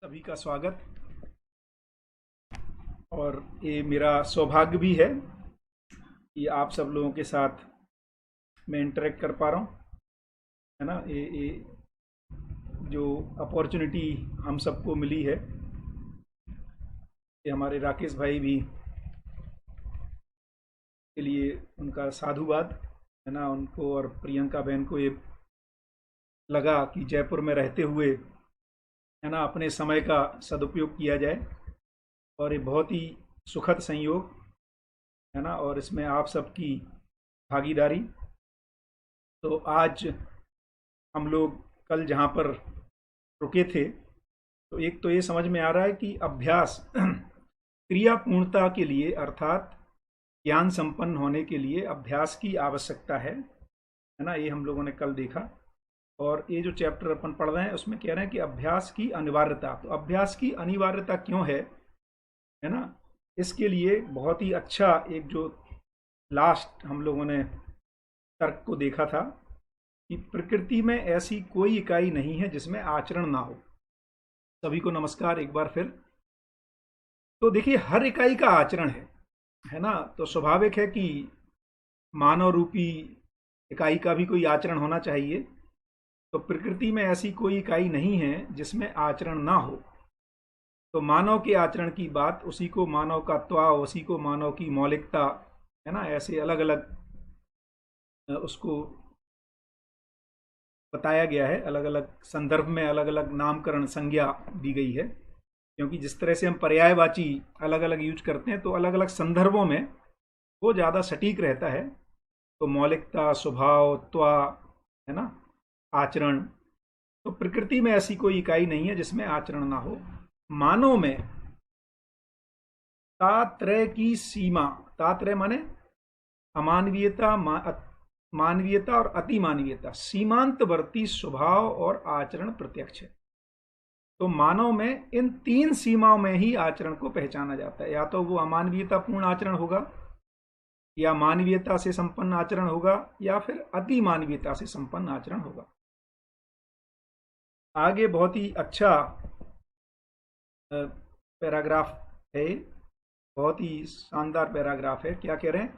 सभी का स्वागत। और ये मेरा सौभाग्य भी है कि आप सब लोगों के साथ मैं इंटरेक्ट कर पा रहा हूँ, है ना। ये जो अपॉर्चुनिटी हम सबको मिली है, ये हमारे राकेश भाई भी के लिए उनका साधुवाद, है ना। उनको और प्रियंका बहन को ये लगा कि जयपुर में रहते हुए, है ना, अपने समय का सदुपयोग किया जाए। और ये बहुत ही सुखद संयोग, है ना, और इसमें आप सबकी भागीदारी। तो आज हम लोग कल जहाँ पर रुके थे, तो एक तो ये समझ में आ रहा है कि अभ्यास क्रिया पूर्णता के लिए, अर्थात ज्ञान संपन्न होने के लिए अभ्यास की आवश्यकता है ना। ये हम लोगों ने कल देखा। और ये जो चैप्टर अपन पढ़ रहे हैं उसमें कह रहे हैं कि अभ्यास की अनिवार्यता। तो अभ्यास की अनिवार्यता क्यों है ना। इसके लिए बहुत ही अच्छा एक जो लास्ट हम लोगों ने तर्क को देखा था कि प्रकृति में ऐसी कोई इकाई नहीं है जिसमें आचरण ना हो। सभी को नमस्कार एक बार फिर। तो देखिए, हर इकाई का आचरण है ना। तो स्वाभाविक है कि मानव रूपी इकाई का भी कोई आचरण होना चाहिए। तो प्रकृति में ऐसी कोई इकाई नहीं है जिसमें आचरण ना हो। तो मानव के आचरण की बात, उसी को मानव का त्वा, उसी को मानव की मौलिकता, है ना, ऐसे अलग अलग उसको बताया गया है। अलग अलग संदर्भ में अलग अलग नामकरण संज्ञा दी गई है, क्योंकि जिस तरह से हम पर्यायवाची अलग अलग यूज करते हैं तो अलग अलग संदर्भों में वो ज़्यादा सटीक रहता है। तो मौलिकता, स्वभाव, त्वा, है ना, आचरण। तो प्रकृति में ऐसी कोई इकाई नहीं है जिसमें आचरण ना हो। मानव में तात्रय की सीमा, तात्रय माने अमानवीयता, मानवीयता और अतिमानवीयता, सीमांतवर्ती स्वभाव और आचरण प्रत्यक्ष है। तो मानव में इन तीन सीमाओं में ही आचरण को पहचाना जाता है। या तो वो अमानवीयता पूर्ण आचरण होगा, या मानवीयता से संपन्न आचरण होगा, या फिर अतिमानवीयता से संपन्न आचरण होगा। आगे बहुत ही अच्छा पैराग्राफ है, बहुत ही शानदार पैराग्राफ है। क्या कह रहे हैं?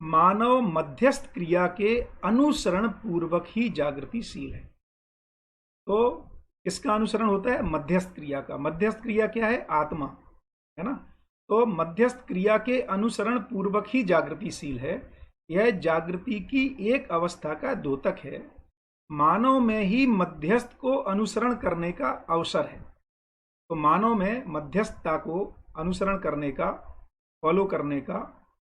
मानव मध्यस्थ क्रिया के अनुसरण पूर्वक ही जागृतिशील है। तो किसका अनुसरण होता है? मध्यस्थ क्रिया का। मध्यस्थ क्रिया क्या है? आत्मा, है ना। तो मध्यस्थ क्रिया के अनुसरण पूर्वक ही जागृतिशील है। यह जागृति की एक अवस्था का द्योतक है। मानव में ही मध्यस्थ को अनुसरण करने का अवसर है। तो मानव में मध्यस्थता को अनुसरण करने का, फॉलो करने का,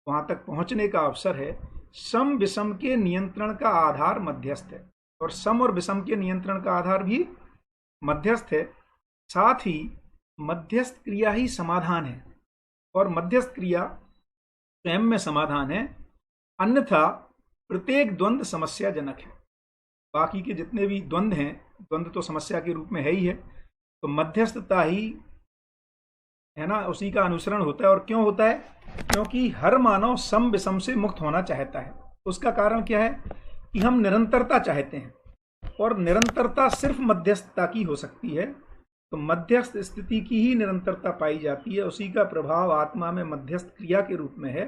वहां तक पहुंचने का अवसर है। सम विषम के नियंत्रण का आधार मध्यस्थ है, और सम और विषम के नियंत्रण का आधार भी मध्यस्थ है। साथ ही मध्यस्थ क्रिया ही समाधान है, और मध्यस्थ क्रिया स्वयं में समाधान है। अन्यथा प्रत्येक द्वंद्व समस्याजनक है। बाकी के जितने भी द्वंद्व हैं, द्वंद्व तो समस्या के रूप में है ही है। तो मध्यस्थता ही, है ना, उसी का अनुसरण होता है। और क्यों होता है? क्योंकि हर मानव सम विषम से मुक्त होना चाहता है। उसका कारण क्या है? कि हम निरंतरता चाहते हैं, और निरंतरता सिर्फ मध्यस्थता की हो सकती है। तो मध्यस्थ स्थिति की ही निरंतरता पाई जाती है। उसी का प्रभाव आत्मा में मध्यस्थ क्रिया के रूप में है।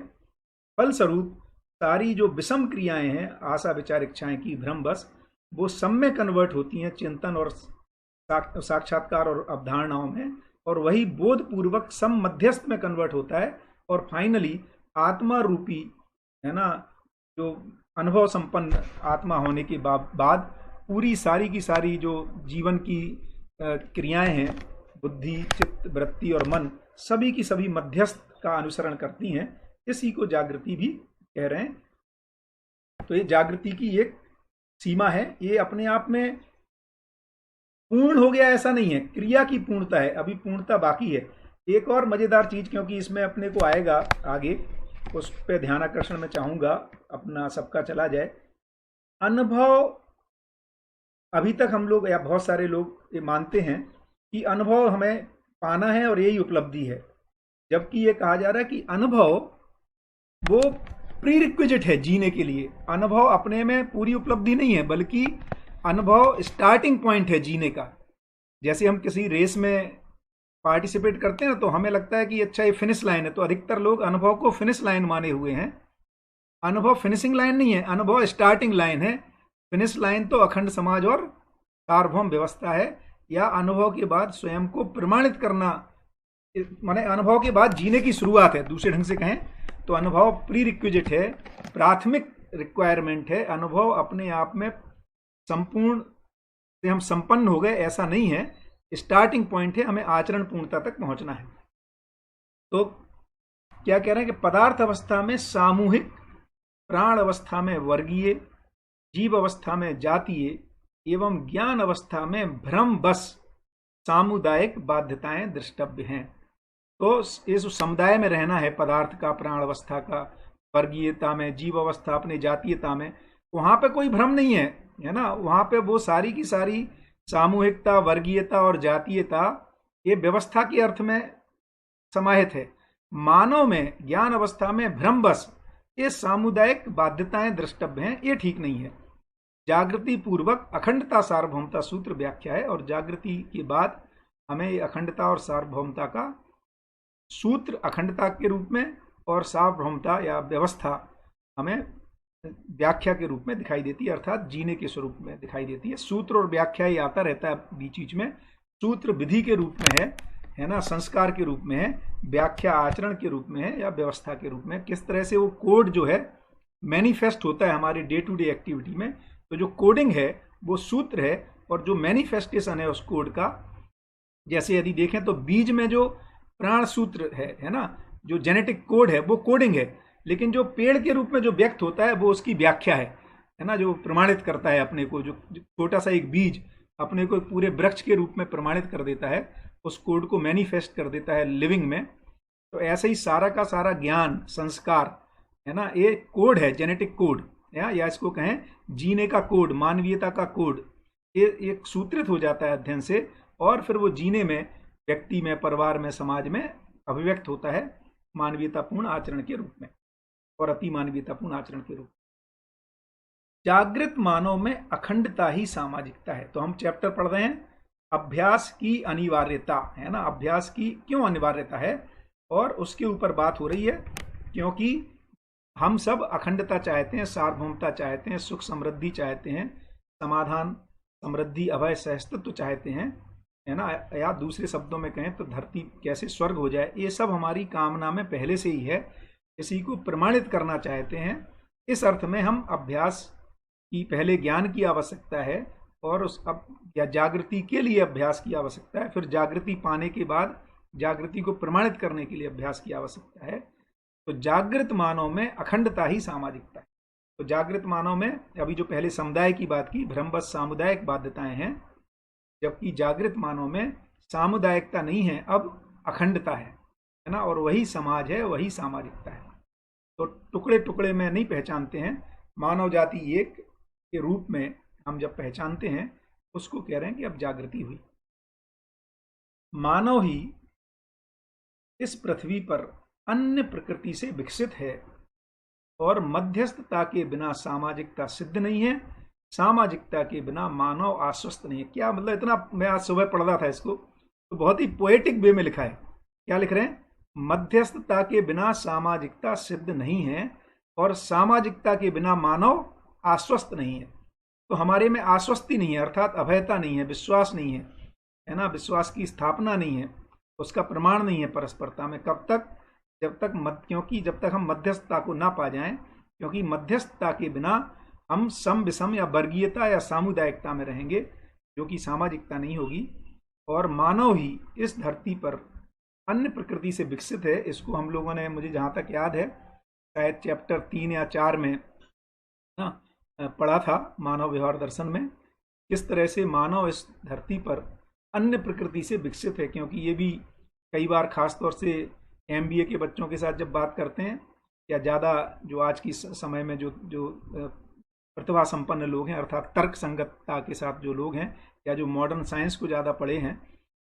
फलस्वरूप सारी जो विषम क्रियाएं हैं, आशा विचार इच्छाएं की भ्रमवश, वो सम में कन्वर्ट होती हैं चिंतन और साक्षात्कार और अवधारणाओं में, और वही बोध पूर्वक सम मध्यस्थ में कन्वर्ट होता है। और फाइनली आत्मा रूपी, है ना, जो अनुभव संपन्न आत्मा होने के बाद पूरी सारी की सारी जो जीवन की क्रियाएं हैं, बुद्धि, चित्त, वृत्ति और मन, सभी की सभी मध्यस्थ का अनुसरण करती हैं। इसी को जागृति भी कह रहे हैं। तो ये जागृति की एक सीमा है। ये अपने आप में पूर्ण हो गया ऐसा नहीं है, क्रिया की पूर्णता है, अभी पूर्णता बाकी है। एक और मजेदार चीज, क्योंकि इसमें अपने को आएगा आगे, उस पर ध्यान आकर्षण में चाहूंगा अपना सबका चला जाए। अनुभव, अभी तक हम लोग या बहुत सारे लोग ये मानते हैं कि अनुभव हमें पाना है और यही उपलब्धि है, जबकि ये कहा जा रहा है कि अनुभव वो प्रीरिक्विजिट है जीने के लिए। अनुभव अपने में पूरी उपलब्धि नहीं है, बल्कि अनुभव स्टार्टिंग पॉइंट है जीने का। जैसे हम किसी रेस में पार्टिसिपेट करते हैं ना, तो हमें लगता है कि अच्छा ये फिनिश लाइन है, तो अधिकतर लोग अनुभव को फिनिश लाइन माने हुए हैं। अनुभव फिनिशिंग लाइन नहीं है, अनुभव स्टार्टिंग लाइन है। फिनिश लाइन तो अखंड समाज और सार्वभौम व्यवस्था है, या अनुभव के बाद स्वयं को प्रमाणित करना, माने अनुभव के बाद जीने की शुरुआत है। दूसरे ढंग से कहें तो अनुभव प्री रिक्विजिट है, प्राथमिक रिक्वायरमेंट है। अनुभव अपने आप में संपूर्ण से हम संपन्न हो गए ऐसा नहीं है, स्टार्टिंग पॉइंट है, हमें आचरण पूर्णता तक पहुंचना है। तो क्या कह रहे हैं कि पदार्थ अवस्था में सामूहिक, प्राण अवस्था में वर्गीय, जीव अवस्था में जातीय एवं ज्ञान अवस्था में भ्रम बस सामुदायिक बाध्यताएं दृष्टव्य हैं। तो इस समुदाय में रहना है पदार्थ का, प्राण अवस्था का, वर्गीयता में, जीव अवस्था अपने जातीयता में, वहां पे कोई भ्रम नहीं है ना। वहां पे वो सारी की सारी सामूहिकता, वर्गीयता और जातीयता ये व्यवस्था के अर्थ में समाहित है। मानव में ज्ञान अवस्था में भ्रम बस ये सामुदायिक बाध्यताएं दृष्टव्य हैं, ये ठीक नहीं है। जागृति पूर्वक अखंडता सार्वभौमता सूत्र व्याख्या है, और जागृति के बाद हमें अखंडता और सार्वभौमता का सूत्र अखंडता के रूप में और सार्वभौमता या व्यवस्था हमें व्याख्या के रूप में दिखाई देती है, अर्थात जीने के स्वरूप में दिखाई देती है। सूत्र और व्याख्या ये आता रहता है बीच बीच में। सूत्र विधि के रूप में है ना, संस्कार के रूप में है, व्याख्या आचरण के रूप में है, या व्यवस्था के रूप में। किस तरह से वो कोड जो है मैनिफेस्ट होता है हमारी डे टू डे एक्टिविटी में, तो जो कोडिंग है वो सूत्र है, और जो मैनिफेस्टेशन है उस कोड का, जैसे यदि देखें तो बीज में जो प्राण सूत्र है ना, जो जेनेटिक कोड है वो कोडिंग है, लेकिन जो पेड़ के रूप में जो व्यक्त होता है वो उसकी व्याख्या है ना, जो प्रमाणित करता है अपने को। जो छोटा सा एक बीज अपने को पूरे वृक्ष के रूप में प्रमाणित कर देता है, उस कोड को मैनिफेस्ट कर देता है लिविंग में। तो ऐसे ही सारा का सारा ज्ञान, संस्कार है ना, ये कोड है, जेनेटिक कोड, या इसको कहें जीने का कोड, मानवीयता का कोड। ये एक सूत्रित हो जाता है अध्ययन से, और फिर वो जीने में, व्यक्ति में, परिवार में, समाज में अभिव्यक्त होता है मानवीयतापूर्ण आचरण के रूप में, और अति मानवीयतापूर्ण आचरण के रूप में। जागृत मानव में अखंडता ही सामाजिकता है। तो हम चैप्टर पढ़ रहे हैं अभ्यास की अनिवार्यता, है ना। अभ्यास की क्यों अनिवार्यता है, और उसके ऊपर बात हो रही है, क्योंकि हम सब अखंडता चाहते हैं, सार्वभौमता चाहते हैं, सुख समृद्धि चाहते हैं, समाधान, समृद्धि, अभय, सहस्तित्व चाहते हैं, है ना। या दूसरे शब्दों में कहें तो धरती कैसे स्वर्ग हो जाए, ये सब हमारी कामना में पहले से ही है। इसी को प्रमाणित करना चाहते हैं। इस अर्थ में हम अभ्यास की, पहले ज्ञान की आवश्यकता है, और उस या जागृति के लिए अभ्यास की आवश्यकता है, फिर जागृति पाने के बाद जागृति को प्रमाणित करने के लिए अभ्यास की आवश्यकता है। तो जागृत मानव में अखंडता ही सामाजिकता है। तो जागृत मानव में, अभी जो पहले समुदाय की बात की, भ्रमबस सामुदायिक बाध्यताएं हैं, जबकि जागृत मानव में सामुदायिकता नहीं है, अब अखंडता है ना, और वही समाज है, वही सामाजिकता है। तो टुकड़े टुकड़े में नहीं पहचानते हैं, मानव जाति एक के रूप में हम जब पहचानते हैं, उसको कह रहे हैं कि अब जागृति हुई। मानव ही इस पृथ्वी पर अन्य प्रकृति से विकसित है, और मध्यस्थता के बिना सामाजिकता सिद्ध नहीं है, सामाजिकता के बिना मानव आश्वस्त नहीं है। क्या मतलब, इतना मैं आज सुबह पढ़ रहा था इसको, तो बहुत ही पोएटिक वे में लिखा है। क्या लिख रहे हैं, मध्यस्थता के बिना सामाजिकता सिद्ध नहीं है, और सामाजिकता के बिना मानव आश्वस्त नहीं है। तो हमारे में आश्वस्ति नहीं है, अर्थात अभयता नहीं है, विश्वास नहीं है ना, विश्वास की स्थापना नहीं है, उसका प्रमाण नहीं है परस्परता में। कब तक, जब तक क्योंकि जब तक हम मध्यस्थता को ना पा जाएं, क्योंकि मध्यस्थता के बिना हम सम विषम या वर्गीयता या सामुदायिकता में रहेंगे, जो कि सामाजिकता नहीं होगी। और मानव ही इस धरती पर अन्य प्रकृति से विकसित है। इसको हम लोगों ने, मुझे जहाँ तक याद है, शायद चैप्टर 3 या 4 में ना पढ़ा था, मानव व्यवहार दर्शन में, किस तरह से मानव इस धरती पर अन्य प्रकृति से विकसित है। क्योंकि ये भी कई बार खासतौर से MBA के बच्चों के साथ जब बात करते हैं, या ज़्यादा जो आज की समय में जो प्रतिभा संपन्न लोग हैं, अर्थात तर्क संगतता के साथ जो लोग हैं, या जो मॉडर्न साइंस को ज़्यादा पढ़े हैं,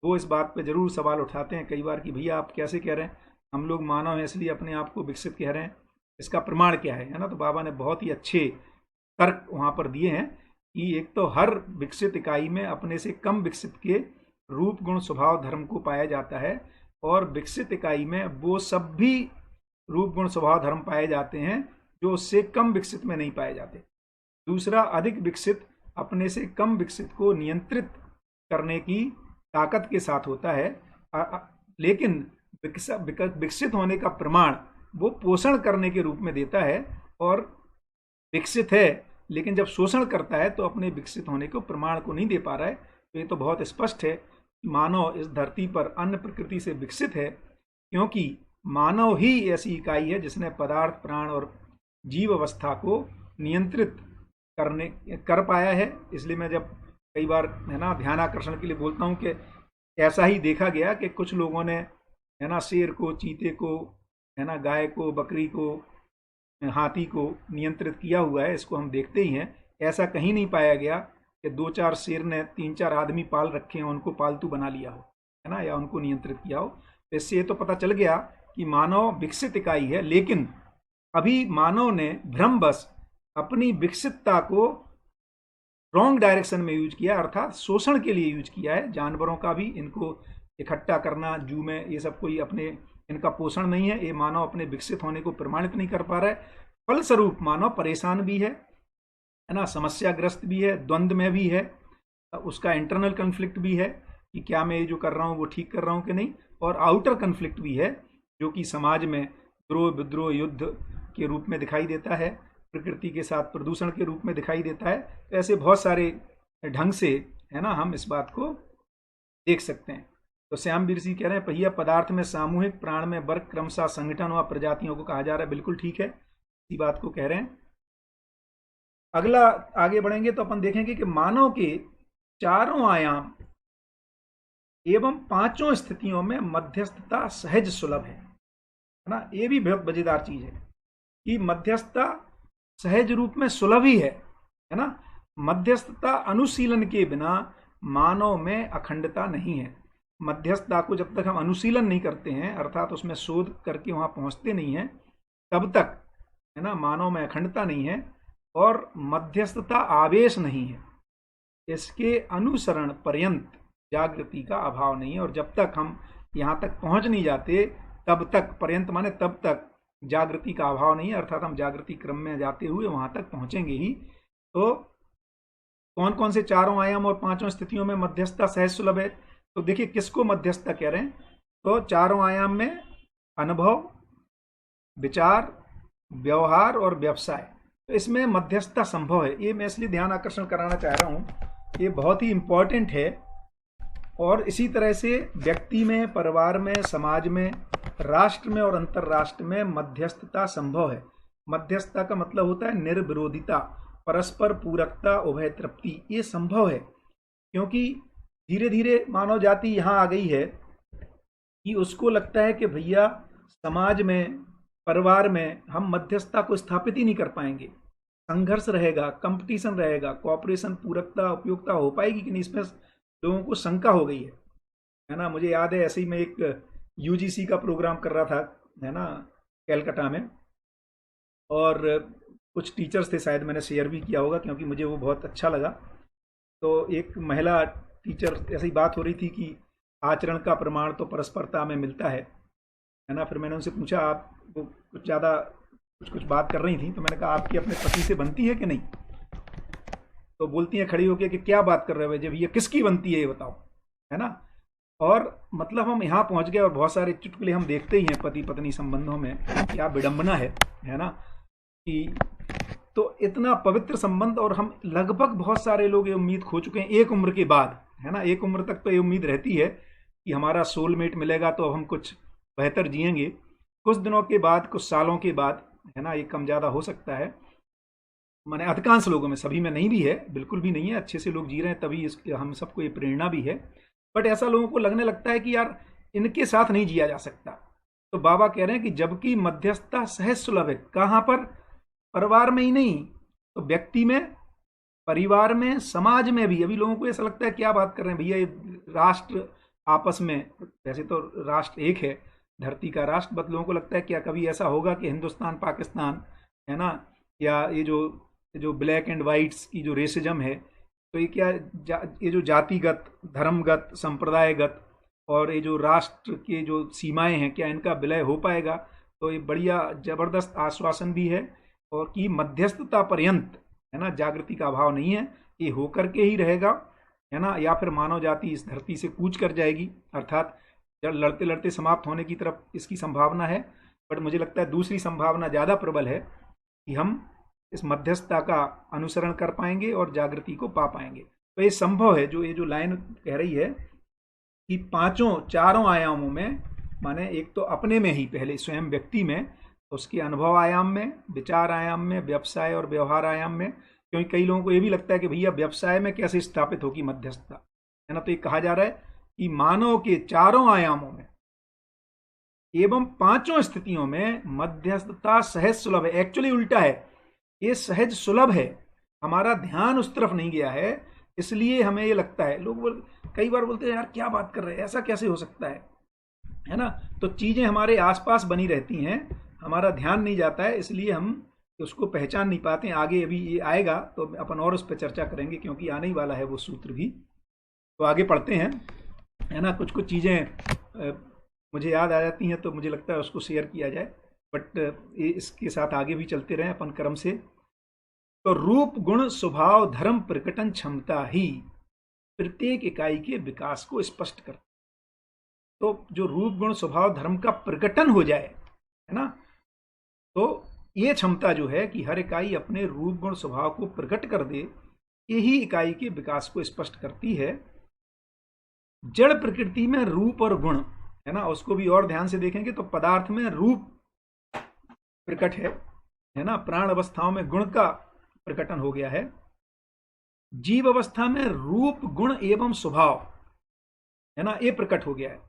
वो इस बात पे ज़रूर सवाल उठाते हैं कई बार कि भैया आप कैसे कह रहे हैं, हम लोग मानव हैं इसलिए अपने आप को विकसित कह रहे हैं, इसका प्रमाण क्या है ना। तो बाबा ने बहुत ही अच्छे तर्क वहाँ पर दिए हैं कि एक तो हर विकसित इकाई में अपने से कम विकसित के रूप गुण स्वभाव धर्म को पाया जाता है, और विकसित इकाई में वो सब भी रूप गुण स्वभाव धर्म पाए जाते हैं जो उससे कम विकसित में नहीं पाए जाते। दूसरा, अधिक विकसित अपने से कम विकसित को नियंत्रित करने की ताकत के साथ होता है, लेकिन विकसित होने का प्रमाण वो पोषण करने के रूप में देता है, और विकसित है लेकिन जब शोषण करता है तो अपने विकसित होने को प्रमाण को नहीं दे पा रहा है। तो ये तो बहुत स्पष्ट है कि मानव इस धरती पर अन्य प्रकृति से विकसित है, क्योंकि मानव ही ऐसी इकाई है जिसने पदार्थ, प्राण और जीव अवस्था को नियंत्रित कर पाया है। इसलिए मैं जब कई बार ध्यान आकर्षण के लिए बोलता हूँ कि ऐसा ही देखा गया कि कुछ लोगों ने शेर को, चीते को, गाय को, बकरी को, हाथी को नियंत्रित किया हुआ है, इसको हम देखते ही हैं। ऐसा कहीं नहीं पाया गया कि 2-4 शेर ने 3-4 आदमी पाल रखे हैं, उनको पालतू बना लिया हो, या उनको नियंत्रित किया हो। तो इससे ये तो पता चल गया कि मानव विकसित इकाई है, लेकिन अभी मानव ने भ्रमवश अपनी विकसितता को रॉन्ग डायरेक्शन में यूज किया, अर्थात शोषण के लिए यूज किया है। जानवरों का भी इनको इकट्ठा करना जू में, ये सब कोई अपने इनका पोषण नहीं है, ये मानव अपने विकसित होने को प्रमाणित नहीं कर पा रहा है। फलस्वरूप मानव परेशान भी है समस्याग्रस्त भी है, द्वंद्व में भी है, उसका इंटरनल कन्फ्लिक्ट भी है कि क्या मैं ये जो कर रहा हूँ वो ठीक कर रहा हूँ कि नहीं, और आउटर कन्फ्लिक्ट भी है जो कि समाज में द्रोह विद्रोह युद्ध के रूप में दिखाई देता है, प्रकृति के साथ प्रदूषण के रूप में दिखाई देता है। तो ऐसे बहुत सारे ढंग से हम इस बात को देख सकते हैं। तो श्यामवीर सिंह कह रहे हैं पहिया पदार्थ में सामूहिक, प्राण में वर्ग, क्रमशः संगठन व प्रजातियों को कहा जा रहा है। बिल्कुल ठीक है, इसी बात को कह रहे हैं। अगला आगे बढ़ेंगे तो अपन देखेंगे कि मानव के चारों आयाम एवं 5 स्थितियों में मध्यस्थता सहज सुलभ है ना। ये भी बहुत मजेदार चीज है कि मध्यस्थता सहज रूप में सुलभ ही है ना। मध्यस्थता अनुशीलन के बिना मानव में अखंडता नहीं है। मध्यस्थता को जब तक हम अनुशीलन नहीं करते हैं, अर्थात उसमें शोध करके वहां पहुंचते नहीं हैं, तब तक मानव में अखंडता नहीं है और मध्यस्थता आवेश नहीं है। इसके अनुसरण पर्यंत जागृति का अभाव नहीं है, और जब तक हम यहाँ तक पहुंच नहीं जाते तब तक, पर्यंत माने तब तक, जागृति का अभाव नहीं है, अर्थात हम जागृति क्रम में जाते हुए वहां तक पहुंचेंगे ही। तो कौन कौन से चारों आयाम और 5 स्थितियों में मध्यस्थता सहज सुलभ है? तो देखिए किसको मध्यस्थता कह रहे हैं। तो चारों आयाम में अनुभव, विचार, व्यवहार और व्यवसाय, तो इसमें मध्यस्थता संभव है। ये मैं इसलिए ध्यान आकर्षण कराना चाह रहा हूँ, ये बहुत ही इंपॉर्टेंट है। और इसी तरह से व्यक्ति में, परिवार में, समाज में, राष्ट्र में और अंतरराष्ट्र में मध्यस्थता संभव है। मध्यस्थता का मतलब होता है निर्विरोधिता, परस्पर पूरकता, उभय तृप्ति। ये संभव है क्योंकि धीरे धीरे मानव जाति यहाँ आ गई है कि उसको लगता है कि भैया समाज में, परिवार में हम मध्यस्थता को स्थापित ही नहीं कर पाएंगे, संघर्ष रहेगा, कंपटीशन रहेगा, कोऑपरेशन, पूरकता, उपयोगिता हो पाएगी कि नहीं, इसमें लोगों को शंका हो गई है ना। मुझे याद है ऐसे ही मैं एक यूजीसी का प्रोग्राम कर रहा था कैलकाटा में, और कुछ टीचर्स थे, शायद मैंने शेयर भी किया होगा क्योंकि मुझे वो बहुत अच्छा लगा। तो एक महिला टीचर, ऐसी बात हो रही थी कि आचरण का प्रमाण तो परस्परता में मिलता है ना। फिर मैंने उनसे पूछा, आप वो कुछ ज़्यादा कुछ बात कर रही थी, तो मैंने कहा आपकी अपने पति से बनती है कि नहीं? तो बोलती हैं खड़ी होकर कि क्या बात कर रहे हो जब ये किसकी बनती है ये बताओ, है ना। और मतलब हम यहाँ पहुँच गए, और बहुत सारे चुटकुले हम देखते ही हैं पति पत्नी संबंधों में, क्या विडंबना है ना, कि तो इतना पवित्र संबंध, और हम लगभग बहुत सारे लोग ये उम्मीद खो चुके हैं एक उम्र के बाद, है ना। एक उम्र तक तो ये उम्मीद रहती है कि हमारा सोलमेट मिलेगा तो हम कुछ बेहतर जिएंगे। कुछ दिनों के बाद, कुछ सालों के बाद, है ना, ये कम ज़्यादा हो सकता है। मैंने अधिकांश लोगों में, सभी में नहीं भी है, बिल्कुल भी नहीं है, अच्छे से लोग जी रहे हैं, तभी हम सबको ये प्रेरणा भी है। बट ऐसा लोगों को लगने लगता है कि यार इनके साथ नहीं जिया जा सकता। तो बाबा कह रहे हैं कि जबकि मध्यस्थता सहज सुलभ है, कहाँ पर? परिवार में ही नहीं, तो व्यक्ति में, परिवार में, समाज में भी। अभी लोगों को ऐसा लगता है क्या बात कर रहे हैं भैया, ये राष्ट्र आपस में, वैसे तो राष्ट्र एक है, धरती का राष्ट्र, बट लोगों को लगता है क्या कभी ऐसा होगा कि हिंदुस्तान पाकिस्तान, है ना, या ये जो ब्लैक एंड वाइट्स की जो रेसिज्म है, तो ये क्या ये जो जातिगत, धर्मगत, संप्रदायगत और ये जो राष्ट्र के जो सीमाएं हैं, क्या इनका विलय हो पाएगा? तो ये बढ़िया जबरदस्त आश्वासन भी है, और कि मध्यस्थता पर्यंत, है ना, जागृति का अभाव नहीं है, ये होकर के ही रहेगा, है ना, या फिर मानव जाति इस धरती से कूच कर जाएगी, अर्थात लड़ते लड़ते समाप्त होने की तरफ इसकी संभावना है। बट मुझे लगता है दूसरी संभावना ज़्यादा प्रबल है कि हम इस मध्यस्थता का अनुसरण कर पाएंगे और जागृति को पा पाएंगे। तो ये संभव है, जो ये जो लाइन कह रही है कि चारों आयामों में, माने एक तो अपने में ही पहले स्वयं व्यक्ति में, उसके अनुभव आयाम में, विचार आयाम में, व्यवसाय और व्यवहार आयाम में, क्योंकि कई लोगों को ये भी लगता है कि भैया व्यवसाय में कैसे स्थापित होगी मध्यस्थता, है ना। तो ये कहा जा रहा है कि मानव के चारों आयामों में एवं पांचों स्थितियों में मध्यस्थता सहज सुलभ है। एक्चुअली उल्टा है, ये सहज सुलभ है, हमारा ध्यान उस तरफ नहीं गया है, इसलिए हमें ये लगता है। लोग कई बार बोलते हैं यार क्या बात कर रहे हैं, ऐसा कैसे हो सकता है ना। तो चीजें हमारे आसपास बनी रहती हैं, हमारा ध्यान नहीं जाता है, इसलिए हम उसको पहचान नहीं पाते हैं। आगे अभी ये आएगा तो अपन और उस पर चर्चा करेंगे, क्योंकि आने ही वाला है वो सूत्र भी। तो आगे पढ़ते हैं, है ना। कुछ कुछ चीजें मुझे याद आ जाती हैं तो मुझे लगता है उसको शेयर किया जाए, बट इसके साथ आगे भी चलते रहें अपन क्रम से। तो रूप गुण स्वभाव धर्म प्रकटन क्षमता ही प्रत्येक इकाई के विकास को स्पष्ट करती। तो जो रूप गुण स्वभाव धर्म का प्रकटन हो जाए, है ना, तो ये क्षमता जो है कि हर इकाई अपने रूप गुण स्वभाव को प्रकट कर दे, यही इकाई के विकास को स्पष्ट करती है। जड़ प्रकृति में रूप और गुण, है ना, उसको भी और ध्यान से देखेंगे तो पदार्थ में रूप प्रकट है ना, प्राण अवस्थाओं में गुण का प्रकटन हो गया है, जीव अवस्था में रूप गुण एवं स्वभाव, है ना, ये प्रकट हो गया है।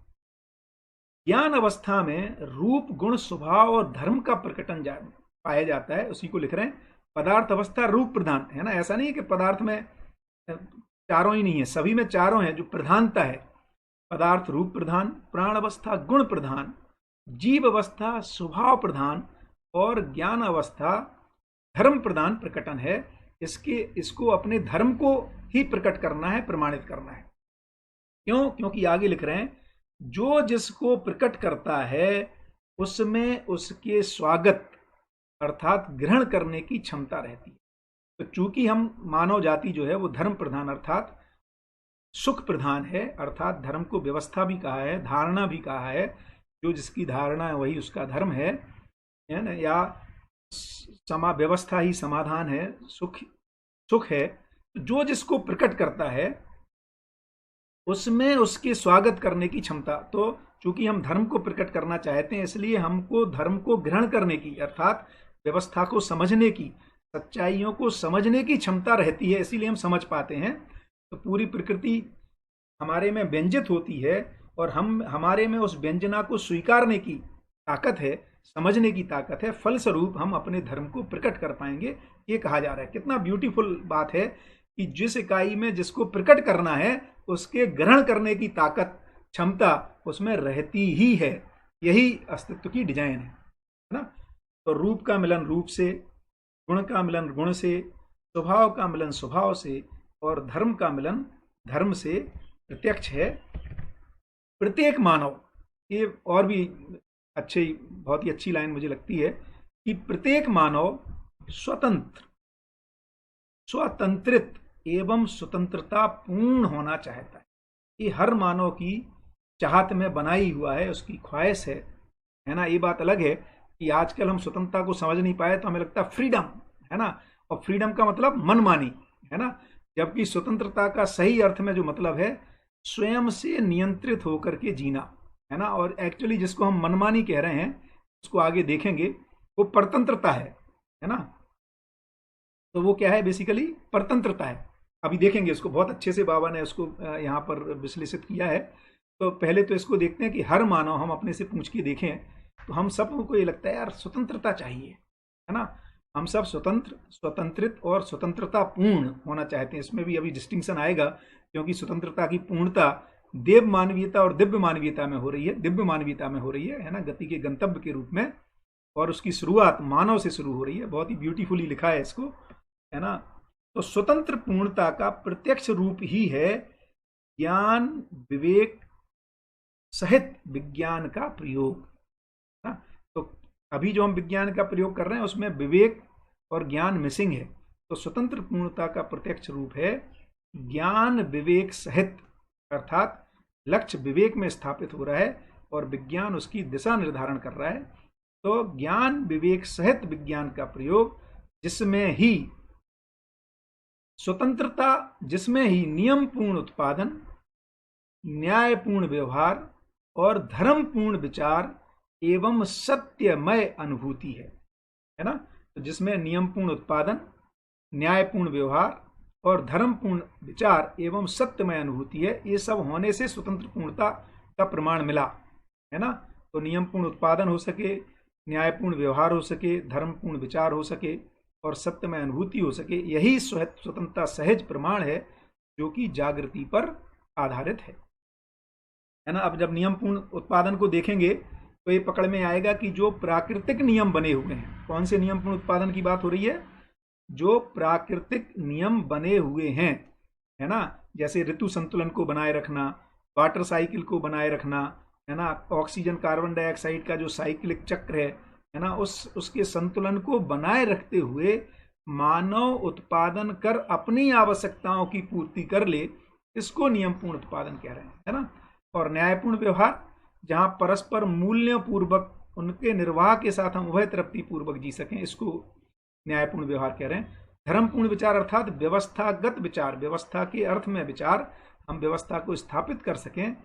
ज्ञान अवस्था में रूप गुण स्वभाव और धर्म का प्रकटन पाया जाता है, उसी को लिख रहे हैं। पदार्थ अवस्था रूप प्रधान, है ना, ऐसा नहीं है कि पदार्थ में चारों ही नहीं है, सभी में चारों हैं, जो प्रधानता है। पदार्थ रूप प्रधान, प्राण अवस्था गुण प्रधान, जीव अवस्था स्वभाव प्रधान और ज्ञान अवस्था धर्म प्रधान प्रकटन है। इसको अपने धर्म को ही प्रकट करना है, प्रमाणित करना है। क्यों? क्योंकि आगे लिख रहे हैं, जो जिसको प्रकट करता है उसमें उसके स्वागत अर्थात ग्रहण करने की क्षमता रहती है। तो चूंकि हम मानव जाति जो है वो धर्म प्रधान अर्थात सुख प्रधान है, अर्थात धर्म को व्यवस्था भी कहा है, धारणा भी कहा है, जो जिसकी धारणा है वही उसका धर्म है ना, या व्यवस्था ही समाधान है, सुख है। तो जो जिसको प्रकट करता है उसमें उसके स्वागत करने की क्षमता। तो चूंकि हम धर्म को प्रकट करना चाहते हैं, इसलिए हमको धर्म को ग्रहण करने की अर्थात व्यवस्था को समझने की, सच्चाइयों को समझने की क्षमता रहती है, इसीलिए हम समझ पाते हैं। तो पूरी प्रकृति हमारे में व्यंजित होती है और हमारे में उस व्यंजना को स्वीकारने की ताकत है, समझने की ताकत है, फलस्वरूप हम अपने धर्म को प्रकट कर पाएंगे, ये कहा जा रहा है। कितना ब्यूटीफुल बात है कि जिस इकाई में जिसको प्रकट करना है उसके ग्रहण करने की ताकत, क्षमता उसमें रहती ही है। यही अस्तित्व की डिजाइन है ना। तो रूप का मिलन रूप से, गुण का मिलन गुण से, स्वभाव का मिलन स्वभाव से और धर्म का मिलन धर्म से प्रत्यक्ष है। प्रत्येक मानव, ये और भी बहुत ही अच्छी लाइन मुझे लगती है कि प्रत्येक मानव स्वतंत्रित एवं स्वतंत्रता पूर्ण होना चाहता है। ये हर मानव की चाहत में बनाई हुआ है, उसकी ख्वाहिश है ना। ये बात अलग है कि आजकल हम स्वतंत्रता को समझ नहीं पाए तो हमें लगता है फ्रीडम, है ना, और फ्रीडम का मतलब मनमानी, है ना, जबकि स्वतंत्रता का सही अर्थ में जो मतलब है स्वयं से नियंत्रित होकर के जीना, है ना। और एक्चुअली जिसको हम मनमानी कह रहे हैं उसको आगे देखेंगे, वो परतंत्रता है ना। तो वो क्या है? बेसिकली परतंत्रता है। अभी देखेंगे उसको, बहुत अच्छे से बाबा ने उसको यहाँ पर विश्लेषित किया है। तो पहले तो इसको देखते हैं कि हर मानव, हम अपने से पूछ के देखें तो हम सबको ये लगता है यार स्वतंत्रता चाहिए, है ना। हम सब स्वतंत्रित और स्वतंत्रता पूर्ण होना चाहते हैं। इसमें भी अभी डिस्टिंक्शन आएगा, क्योंकि स्वतंत्रता की पूर्णता देव मानवीयता और दिव्य मानवीयता में हो रही है, दिव्य मानवीयता में हो रही है ना, गति के गंतव्य के रूप में, और उसकी शुरुआत मानव से शुरू हो रही है। बहुत ही ब्यूटीफुली लिखा है इसको, है ना। तो स्वतंत्र पूर्णता का प्रत्यक्ष रूप ही है ज्ञान विवेक सहित विज्ञान का प्रयोग। ना, तो अभी जो हम विज्ञान का प्रयोग कर रहे हैं उसमें विवेक और ज्ञान मिसिंग है। तो स्वतंत्र पूर्णता का प्रत्यक्ष रूप है ज्ञान विवेक सहित, अर्थात लक्ष्य विवेक में स्थापित हो रहा है और विज्ञान उसकी दिशा निर्धारण कर रहा है। तो ज्ञान विवेक सहित विज्ञान का प्रयोग, जिसमें ही स्वतंत्रता, जिसमें ही नियमपूर्ण उत्पादन, न्यायपूर्ण व्यवहार और धर्मपूर्ण विचार एवं सत्यमय अनुभूति है ना। तो जिसमें नियमपूर्ण उत्पादन, न्यायपूर्ण व्यवहार और धर्मपूर्ण विचार एवं सत्यमय अनुभूति है, ये सब होने से स्वतंत्र पूर्णता का प्रमाण मिला, है ना। तो नियमपूर्ण उत्पादन हो सके, न्यायपूर्ण व्यवहार हो सके, धर्मपूर्ण विचार हो सके और सत्यमय अनुभूति हो सके, यही स्वतंत्रता सहज प्रमाण है जो कि जागृति पर आधारित है ना। अब जब नियमपूर्ण उत्पादन को देखेंगे तो ये पकड़ में आएगा कि जो प्राकृतिक नियम बने हुए हैं, कौन से नियमपूर्ण उत्पादन की बात हो रही है, जो प्राकृतिक नियम बने हुए हैं, है ना। जैसे ऋतु संतुलन को बनाए रखना, वाटर साइकिल को बनाए रखना, है ना, ऑक्सीजन कार्बन डाइऑक्साइड का जो साइक्लिक चक्र है ना, उसके संतुलन को बनाए रखते हुए मानव उत्पादन कर अपनी आवश्यकताओं की पूर्ति कर ले, इसको नियमपूर्ण उत्पादन कह रहे हैं, है ना। और न्यायपूर्ण व्यवहार, जहां परस्पर मूल्य पूर्वक उनके निर्वाह के साथ हम उभय तृप्ति पूर्वक जी सकें, इसको न्यायपूर्ण व्यवहार कह रहे हैं। धर्मपूर्ण विचार अर्थात व्यवस्थागत विचार, व्यवस्था के अर्थ में विचार, हम व्यवस्था को स्थापित कर सकें,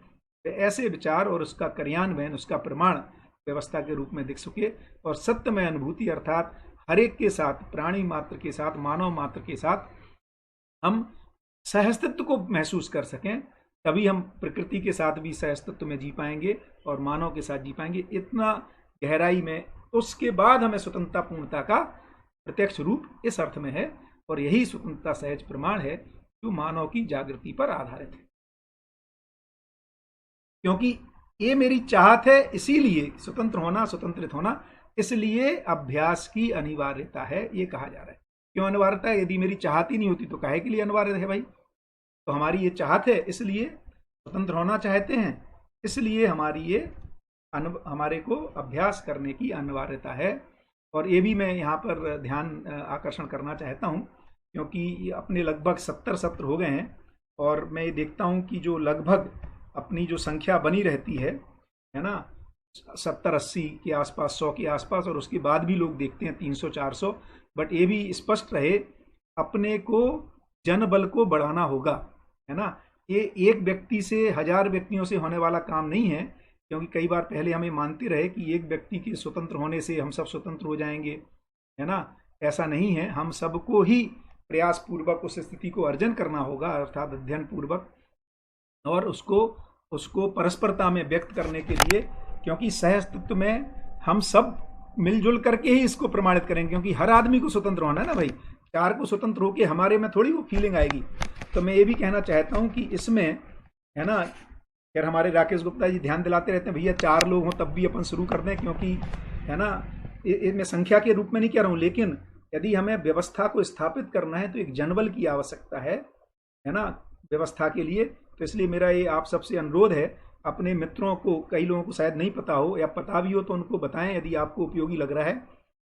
ऐसे विचार और उसका कार्यान्वयन, उसका प्रमाण व्यवस्था के रूप में दिख सके। और सत्यमय अनुभूति अर्थात हर एक के साथ, प्राणी मात्र के साथ, मानव मात्र के साथ हम सहअस्तित्व को महसूस कर सकें, तभी हम प्रकृति के साथ भी सहअस्तित्व में जी पाएंगे और मानव के साथ जी पाएंगे। इतना गहराई में, उसके बाद हमें स्वतंत्रता पूर्णता का प्रत्यक्ष रूप इस अर्थ में है, और यही स्वतंत्रता सहज प्रमाण है जो मानव की जागृति पर आधारित है। क्योंकि ये मेरी चाहत है, इसीलिए स्वतंत्र होना, स्वतंत्रित होना, इसलिए अभ्यास की अनिवार्यता है, ये कहा जा रहा है। क्यों अनिवार्यता है? यदि मेरी चाहत ही नहीं होती तो काहे के लिए अनिवार्य है भाई? तो हमारी ये चाहत है, इसलिए स्वतंत्र होना चाहते हैं, इसलिए हमारे को अभ्यास करने की अनिवार्यता है। और ये भी मैं यहाँ पर ध्यान आकर्षण करना चाहता हूँ, क्योंकि अपने लगभग 70 सत्र हो गए हैं और मैं ये देखता हूँ कि जो लगभग अपनी जो संख्या बनी रहती है ना, 70-80 के आसपास, 100 के आसपास, और उसके बाद भी लोग देखते हैं 300-400, बट ये भी स्पष्ट रहे, अपने को जनबल को बढ़ाना होगा, है ना। ये एक व्यक्ति से, 1000 व्यक्तियों से होने वाला काम नहीं है, क्योंकि कई बार पहले हमें मानते रहे कि एक व्यक्ति के स्वतंत्र होने से हम सब स्वतंत्र हो जाएंगे, है ना। ऐसा नहीं है, हम सबको ही प्रयास पूर्वक उस स्थिति को अर्जन करना होगा, अर्थात अध्ययन पूर्वक, और उसको परस्परता में व्यक्त करने के लिए, क्योंकि सहअस्तित्व में हम सब मिलजुल करके ही इसको प्रमाणित करेंगे, क्योंकि हर आदमी को स्वतंत्र होना है ना भाई। चार को स्वतंत्र होकर हमारे में थोड़ी वो फीलिंग आएगी। तो मैं ये भी कहना चाहता हूँ कि इसमें, है ना, यार हमारे राकेश गुप्ता जी ध्यान दिलाते रहते हैं, भैया 4 लोग हों तब भी अपन शुरू कर दें, क्योंकि, है ना, मैं संख्या के रूप में नहीं कह रहा हूँ, लेकिन यदि हमें व्यवस्था को स्थापित करना है तो एक जनबल की आवश्यकता है ना, व्यवस्था के लिए। तो इसलिए मेरा ये आप सबसे अनुरोध है, अपने मित्रों को, कई लोगों को शायद नहीं पता हो या पता भी हो तो उनको बताएं, यदि आपको उपयोगी लग रहा है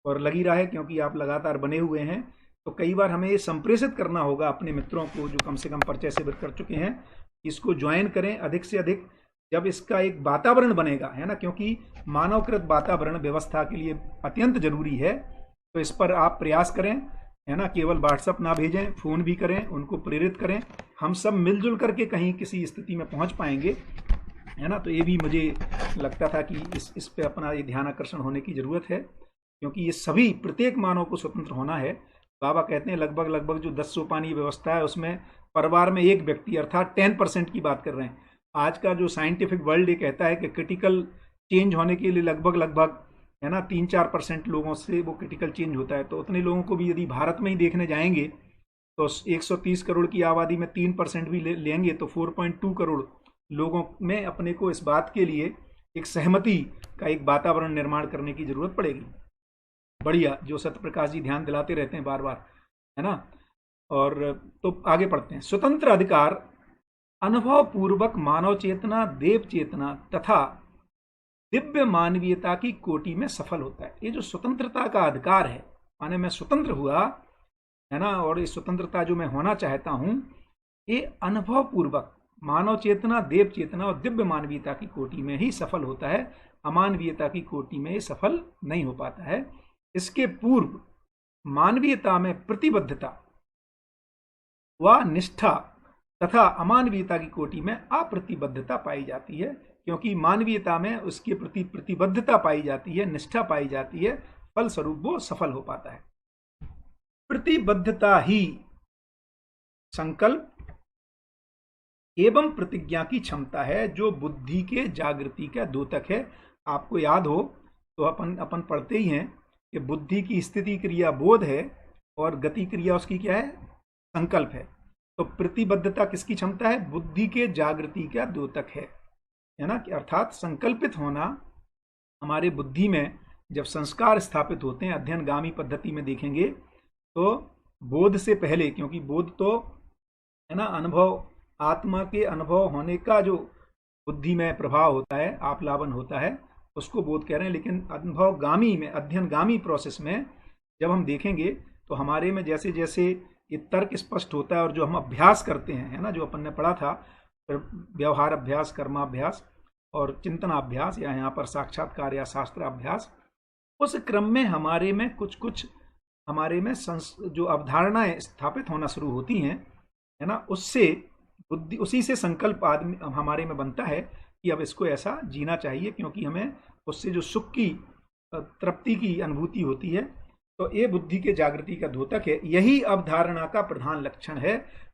और लगी रहा है, क्योंकि आप लगातार बने हुए हैं। तो कई बार हमें ये संप्रेषित करना होगा अपने मित्रों को जो कम से कम परिचय से कर चुके हैं, इसको ज्वाइन करें अधिक से अधिक। जब इसका एक वातावरण बनेगा, है ना, क्योंकि मानवकृत वातावरण व्यवस्था के लिए अत्यंत जरूरी है, तो इस पर आप प्रयास करें, है ना। केवल व्हाट्सएप ना भेजें, फोन भी करें, उनको प्रेरित करें। हम सब मिलजुल करके कहीं किसी स्थिति में पहुंच पाएंगे, है ना। तो ये भी मुझे लगता था कि इस पे अपना ये ध्यान आकर्षण होने की जरूरत है, क्योंकि ये सभी, प्रत्येक मानव को स्वतंत्र होना है। बाबा कहते हैं लगभग जो 10 सोपानी व्यवस्था है उसमें परिवार में एक व्यक्ति, अर्थात 10% की बात कर रहे हैं। आज का जो साइंटिफिक वर्ल्ड ये कहता है कि क्रिटिकल चेंज होने के लिए लगभग, है ना, 3-4% लोगों से वो क्रिटिकल चेंज होता है। तो उतने लोगों को भी यदि भारत में ही देखने जाएंगे तो 130 करोड़ की आबादी में 3% भी लेंगे तो 4.2 करोड़ लोगों में अपने को इस बात के लिए एक सहमति का एक वातावरण निर्माण करने की जरूरत पड़ेगी। बढ़िया, जो सत्यप्रकाश जी ध्यान दिलाते रहते हैं बार बार, है ना। और तो आगे पढ़ते हैं। स्वतंत्र अधिकार अनुभव पूर्वक मानव चेतना, देव चेतना तथा दिव्य मानवीयता की कोटि में सफल होता है। ये जो स्वतंत्रता का अधिकार है, माने मैं स्वतंत्र हुआ है ना, और ये स्वतंत्रता जो मैं होना चाहता हूं, ये अनुभव पूर्वक मानव चेतना, देव चेतना और दिव्य मानवीयता की कोटि में ही सफल होता है। अमानवीयता की कोटि में ये सफल नहीं हो पाता है। इसके पूर्व मानवीयता में प्रतिबद्धता व निष्ठा तथा अमानवीयता की कोटि में अप्रतिबद्धता पाई जाती है, क्योंकि मानवीयता में उसके प्रति प्रतिबद्धता पाई जाती है, निष्ठा पाई जाती है, फलस्वरूप वो सफल हो पाता है। प्रतिबद्धता ही संकल्प एवं प्रतिज्ञा की क्षमता है, जो बुद्धि के जागृति का द्योतक है। आपको याद हो तो अपन पढ़ते ही हैं कि बुद्धि की स्थिति क्रिया बोध है और गति क्रिया उसकी क्या है, संकल्प है। तो प्रतिबद्धता किसकी क्षमता है, बुद्धि के जागृति का द्योतक है ना, कि अर्थात संकल्पित होना हमारे बुद्धि में जब संस्कार स्थापित होते हैं, अध्ययनगामी पद्धति में देखेंगे तो बोध से पहले, क्योंकि बोध तो है ना अनुभव, आत्मा के अनुभव होने का जो बुद्धि में प्रभाव होता है, आप्लावन होता है, उसको बोध कह रहे हैं। लेकिन अनुभवगामी में, अध्ययनगामी प्रोसेस में जब हम देखेंगे तो हमारे में जैसे जैसे ये तर्क स्पष्ट होता है और जो हम अभ्यास करते हैं, है ना, जो अपन ने पढ़ा था, व्यवहार अभ्यास, कर्माभ्यास और चिंतनाभ्यास, या यहाँ पर साक्षात्कार या शास्त्राभ्यास, उस क्रम में हमारे में कुछ कुछ हमारे में जो अवधारणाएं स्थापित होना शुरू होती हैं, है ना, उससे बुद्धि, उसी से संकल्प आदमी हमारे में बनता है कि अब इसको ऐसा जीना चाहिए, क्योंकि हमें उससे जो सुख की, तृप्ति की अनुभूति होती है। तो ये बुद्धि के जागृति का द्योतक है, यही अवधारणा का प्रधान लक्षण है।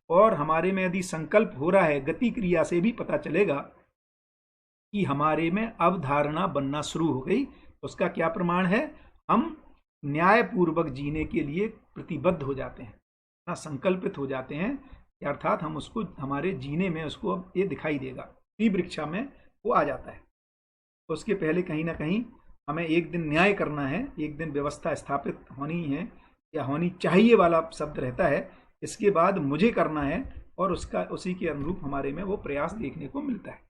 और हमारे में यदि संकल्प हो रहा है, गति क्रिया से भी पता चलेगा कि हमारे में अवधारणा बनना शुरू हो गई। उसका क्या प्रमाण है, हम न्यायपूर्वक जीने के लिए प्रतिबद्ध हो जाते हैं ना, संकल्पित हो जाते हैं, अर्थात हम उसको हमारे जीने में उसको अब ये दिखाई देगा, वृक्षा में वो आ जाता है। उसके पहले कहीं ना कहीं हमें एक दिन न्याय करना है, एक दिन व्यवस्था स्थापित होनी है या होनी चाहिए वाला शब्द रहता है, इसके बाद मुझे करना है, और उसका उसी के अनुरूप हमारे में वो प्रयास देखने को मिलता है।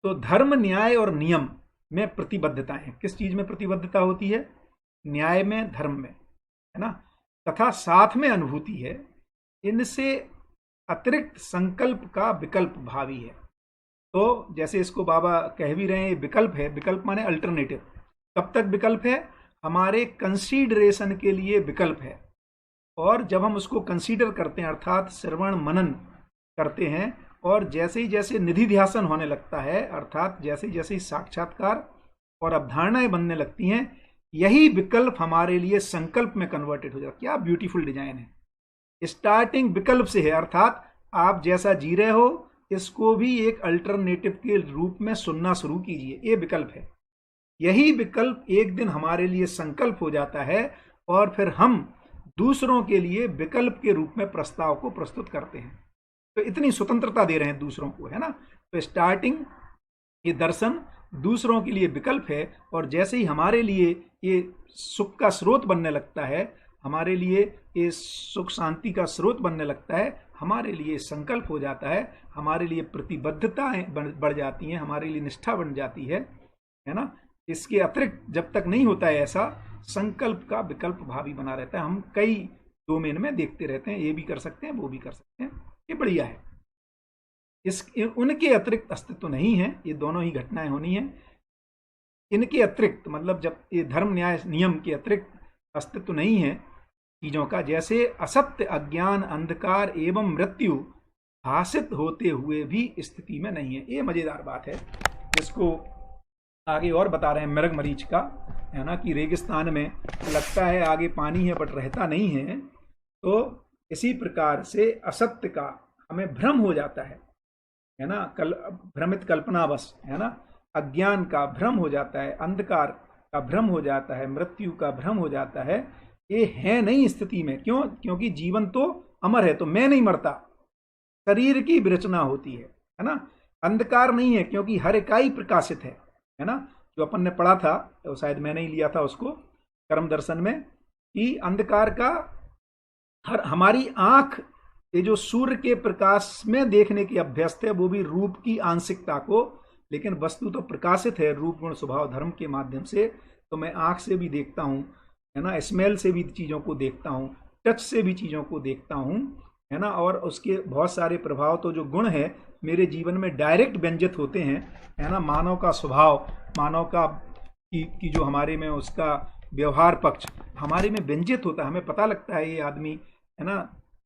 तो धर्म, न्याय और नियम में प्रतिबद्धता है। किस चीज में प्रतिबद्धता होती है, न्याय में, धर्म में, है ना, तथा साथ में अनुभूति है। इनसे अतिरिक्त संकल्प का विकल्प भावी है। तो जैसे इसको बाबा कह भी रहे हैं, विकल्प है, विकल्प माने अल्टरनेटिव। कब तक विकल्प है, हमारे कंसीडरेशन के लिए विकल्प है। और जब हम उसको कंसीडर करते हैं, अर्थात श्रवण मनन करते हैं, और जैसे ही जैसे निधि ध्यासन होने लगता है, अर्थात जैसे जैसे साक्षात्कार और अवधारणाएं बनने लगती हैं, यही विकल्प हमारे लिए संकल्प में कन्वर्टेड हो जाता है। क्या ब्यूटीफुल डिजाइन है। स्टार्टिंग विकल्प से है, अर्थात आप जैसा जी रहे हो इसको भी एक अल्टरनेटिव के रूप में सुनना शुरू कीजिए, ये विकल्प है। यही विकल्प एक दिन हमारे लिए संकल्प हो जाता है, और फिर हम दूसरों के लिए विकल्प के रूप में प्रस्ताव को प्रस्तुत करते हैं। तो इतनी स्वतंत्रता दे रहे हैं दूसरों को, है ना। तो स्टार्टिंग ये दर्शन दूसरों के लिए विकल्प है, और जैसे ही हमारे लिए ये सुख का स्रोत बनने लगता है, हमारे लिए ये सुख शांति का स्रोत बनने लगता है, हमारे लिए संकल्प हो जाता है, हमारे लिए प्रतिबद्धताएं बढ़ जाती हैं, हमारे लिए निष्ठा बन जाती है ना। इसके अतिरिक्त जब तक नहीं होता है ऐसा, संकल्प का विकल्प भावी बना रहता है। हम कई डोमेन में देखते रहते हैं, ये भी कर सकते हैं, वो भी कर सकते हैं, ये बढ़िया है। उनके अतिरिक्त अस्तित्व नहीं है, ये दोनों ही घटनाएं होनी है। इनके अतिरिक्त मतलब जब ये धर्म, न्याय, नियम के अतिरिक्त अस्तित्व नहीं है चीजों का, जैसे असत्य, अज्ञान, अंधकार एवं मृत्यु भाषित होते हुए भी स्थिति में नहीं है। ये मजेदार बात है, जिसको आगे और बता रहे हैं मृग मरीच का, है ना, कि रेगिस्तान में लगता है आगे पानी है बट रहता नहीं है। तो इसी प्रकार से असत्य का हमें भ्रम हो जाता है ना, भ्रमित कल्पना बस, है ना, अज्ञान का भ्रम हो जाता है, अंधकार का भ्रम हो जाता है, मृत्यु का भ्रम हो जाता है। ये है नहीं स्थिति में, क्यों, क्योंकि जीवन तो अमर है, तो मैं नहीं मरता, शरीर की विरचना होती है ना। अंधकार नहीं है, क्योंकि हर इकाई प्रकाशित है ना। जो अपन ने पढ़ा था, तो शायद मैंने ही लिया था उसको कर्म दर्शन में, कि अंधकार का हमारी आंख ये जो सूर्य के प्रकाश में देखने की अभ्यस्त है, वो भी रूप की आंशिकता को, लेकिन वस्तु तो प्रकाशित है रूप गुण स्वभाव धर्म के माध्यम से। तो मैं आंख से भी देखता हूँ, है ना, स्मेल से भी चीज़ों को देखता हूँ, टच से भी चीज़ों को देखता हूँ, है ना, और उसके बहुत सारे प्रभाव तो जो गुण है मेरे जीवन में डायरेक्ट व्यंजित होते हैं, है ना। मानव का स्वभाव, मानव का की जो हमारे में उसका व्यवहार पक्ष हमारे में व्यंजित होता है, हमें पता लगता है ये आदमी, है ना,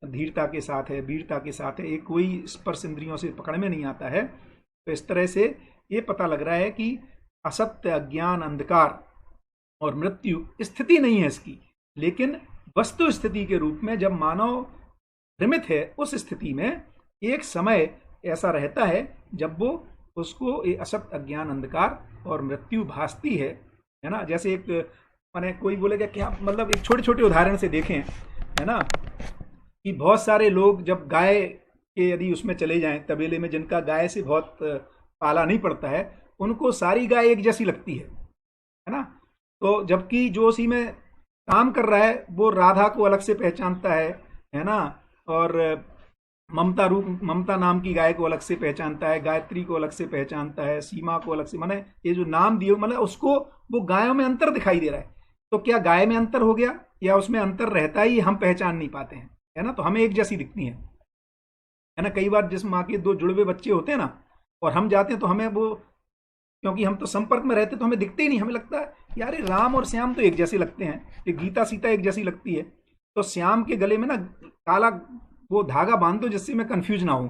धीरता के साथ है, वीरता के साथ है, एक कोई स्पर्श इंद्रियों से पकड़ में नहीं आता है। तो इस तरह से ये पता लग रहा है कि असत्य, अज्ञान, अंधकार और मृत्यु स्थिति नहीं है इसकी, लेकिन वस्तु स्थिति के रूप में जब मानव भ्रमित है, उस स्थिति में एक समय ऐसा रहता है जब वो उसको असत, अज्ञान, अंधकार और मृत्यु भासती है ना। जैसे एक माने कोई बोलेगा क्या, मतलब एक छोटे छोटे उदाहरण से देखें, है ना, कि बहुत सारे लोग जब गाय के यदि उसमें चले जाएं तबेले में, जिनका गाय से बहुत पाला नहीं पड़ता है, उनको सारी गाय एक जैसी लगती है ना। तो जबकि जो उसी में काम कर रहा है वो राधा को अलग से पहचानता है ना, और ममता नाम की गाय को अलग से पहचानता है, गायत्री को अलग से पहचानता है, सीमा को अलग से, माने ये जो नाम दिए, मतलब उसको वो गायों में अंतर दिखाई दे रहा है। तो क्या गाय में अंतर हो गया या उसमें अंतर रहता ही हम पहचान नहीं पाते हैं, है ना। तो हमें एक जैसी दिखती है ना। कई बार जिस माँ के दो जुड़वे बच्चे होते हैं ना, और हम जाते हैं तो हमें वो, क्योंकि हम तो संपर्क में रहते तो हमें दिखते ही नहीं, हमें लगता है यार ये राम और श्याम तो एक जैसे लगते हैं, ये गीता सीता एक जैसी लगती है। तो श्याम के गले में ना काला वो धागा बांध दो जिससे मैं कंफ्यूज ना हूं।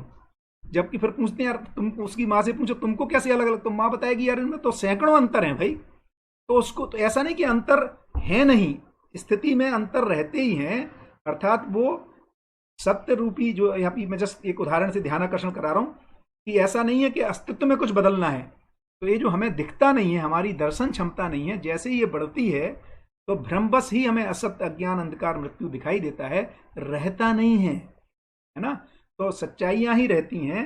जबकि फिर पूछते हैं यार, तुम उसकी माँ से पूछो तुमको कैसे अलग अलग, तो माँ बताएगी यार इनमें तो सैकड़ों अंतर हैं भाई। तो उसको तो ऐसा नहीं कि अंतर है नहीं, स्थिति में अंतर रहते ही हैं। अर्थात वो सत्य रूपी जो यहाँ पे मैं जस्ट एक उदाहरण से ध्यान आकर्षण करा रहा हूँ कि ऐसा नहीं है कि अस्तित्व में कुछ बदलना है। तो ये जो हमें दिखता नहीं है, हमारी दर्शन क्षमता नहीं है, जैसे ही ये बढ़ती है तो भ्रमवश ही हमें असत्य, अज्ञान, अंधकार, मृत्यु दिखाई देता है, रहता नहीं है ना। तो सच्चाइयां ही रहती हैं,